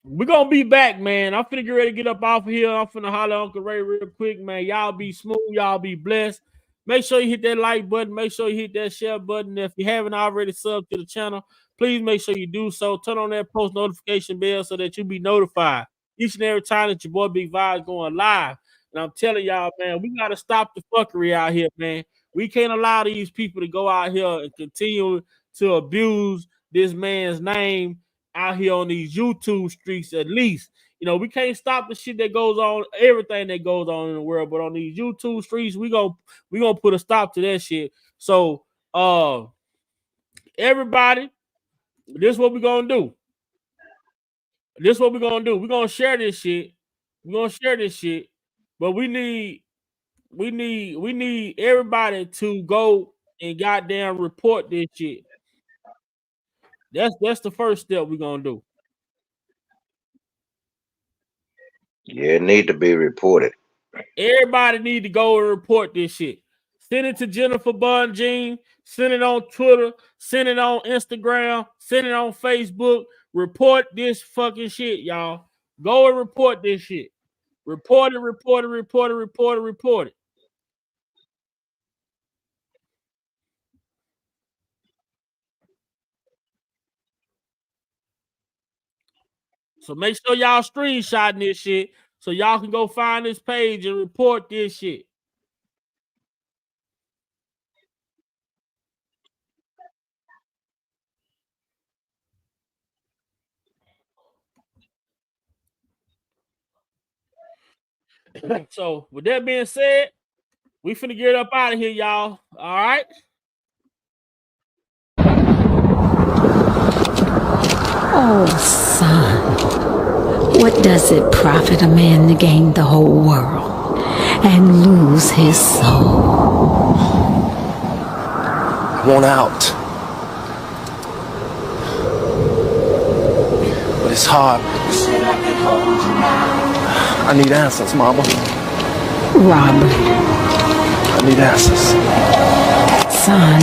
we're gonna be back, man. I'm finna get ready to get up off of here. I'm finna holler Uncle Ray real quick, man. Y'all be smooth, y'all be blessed. Make sure you hit that like button, make sure you hit that share button. If you haven't already subbed to the channel, please make sure you do so. Turn on that post notification bell so that you be notified each and every time that your boy Big Vibes going live. And I'm telling y'all, man, we gotta stop the fuckery out here, man. We can't allow these people to go out here and continue to abuse this man's name out here on these YouTube streets. At least, you know, we can't stop the shit that goes on, everything that goes on in the world, but on these YouTube streets, we gonna put a stop to that shit. So everybody, this is what we're gonna do. This is what we're gonna do. We're gonna share this shit. We're gonna share this shit, but we need everybody to go and goddamn report this shit. That's the first step we're gonna do. Yeah, it need to be reported. Everybody need to go and report this shit. Send it to Jennifer Bunjean. Send it on Twitter. Send it on Instagram. Send it on Facebook. Report this fucking shit, y'all. Go and report this shit. Report it, report it, report it, report it, report it. So make sure y'all screenshotting this shit so y'all can go find this page and report this shit. So with that being said, we finna get up out of here, y'all. All right. Oh, son, what does it profit a man to gain the whole world and lose his soul? I want out. But it's hard. I need answers, Mama. Robert. I need answers. Son.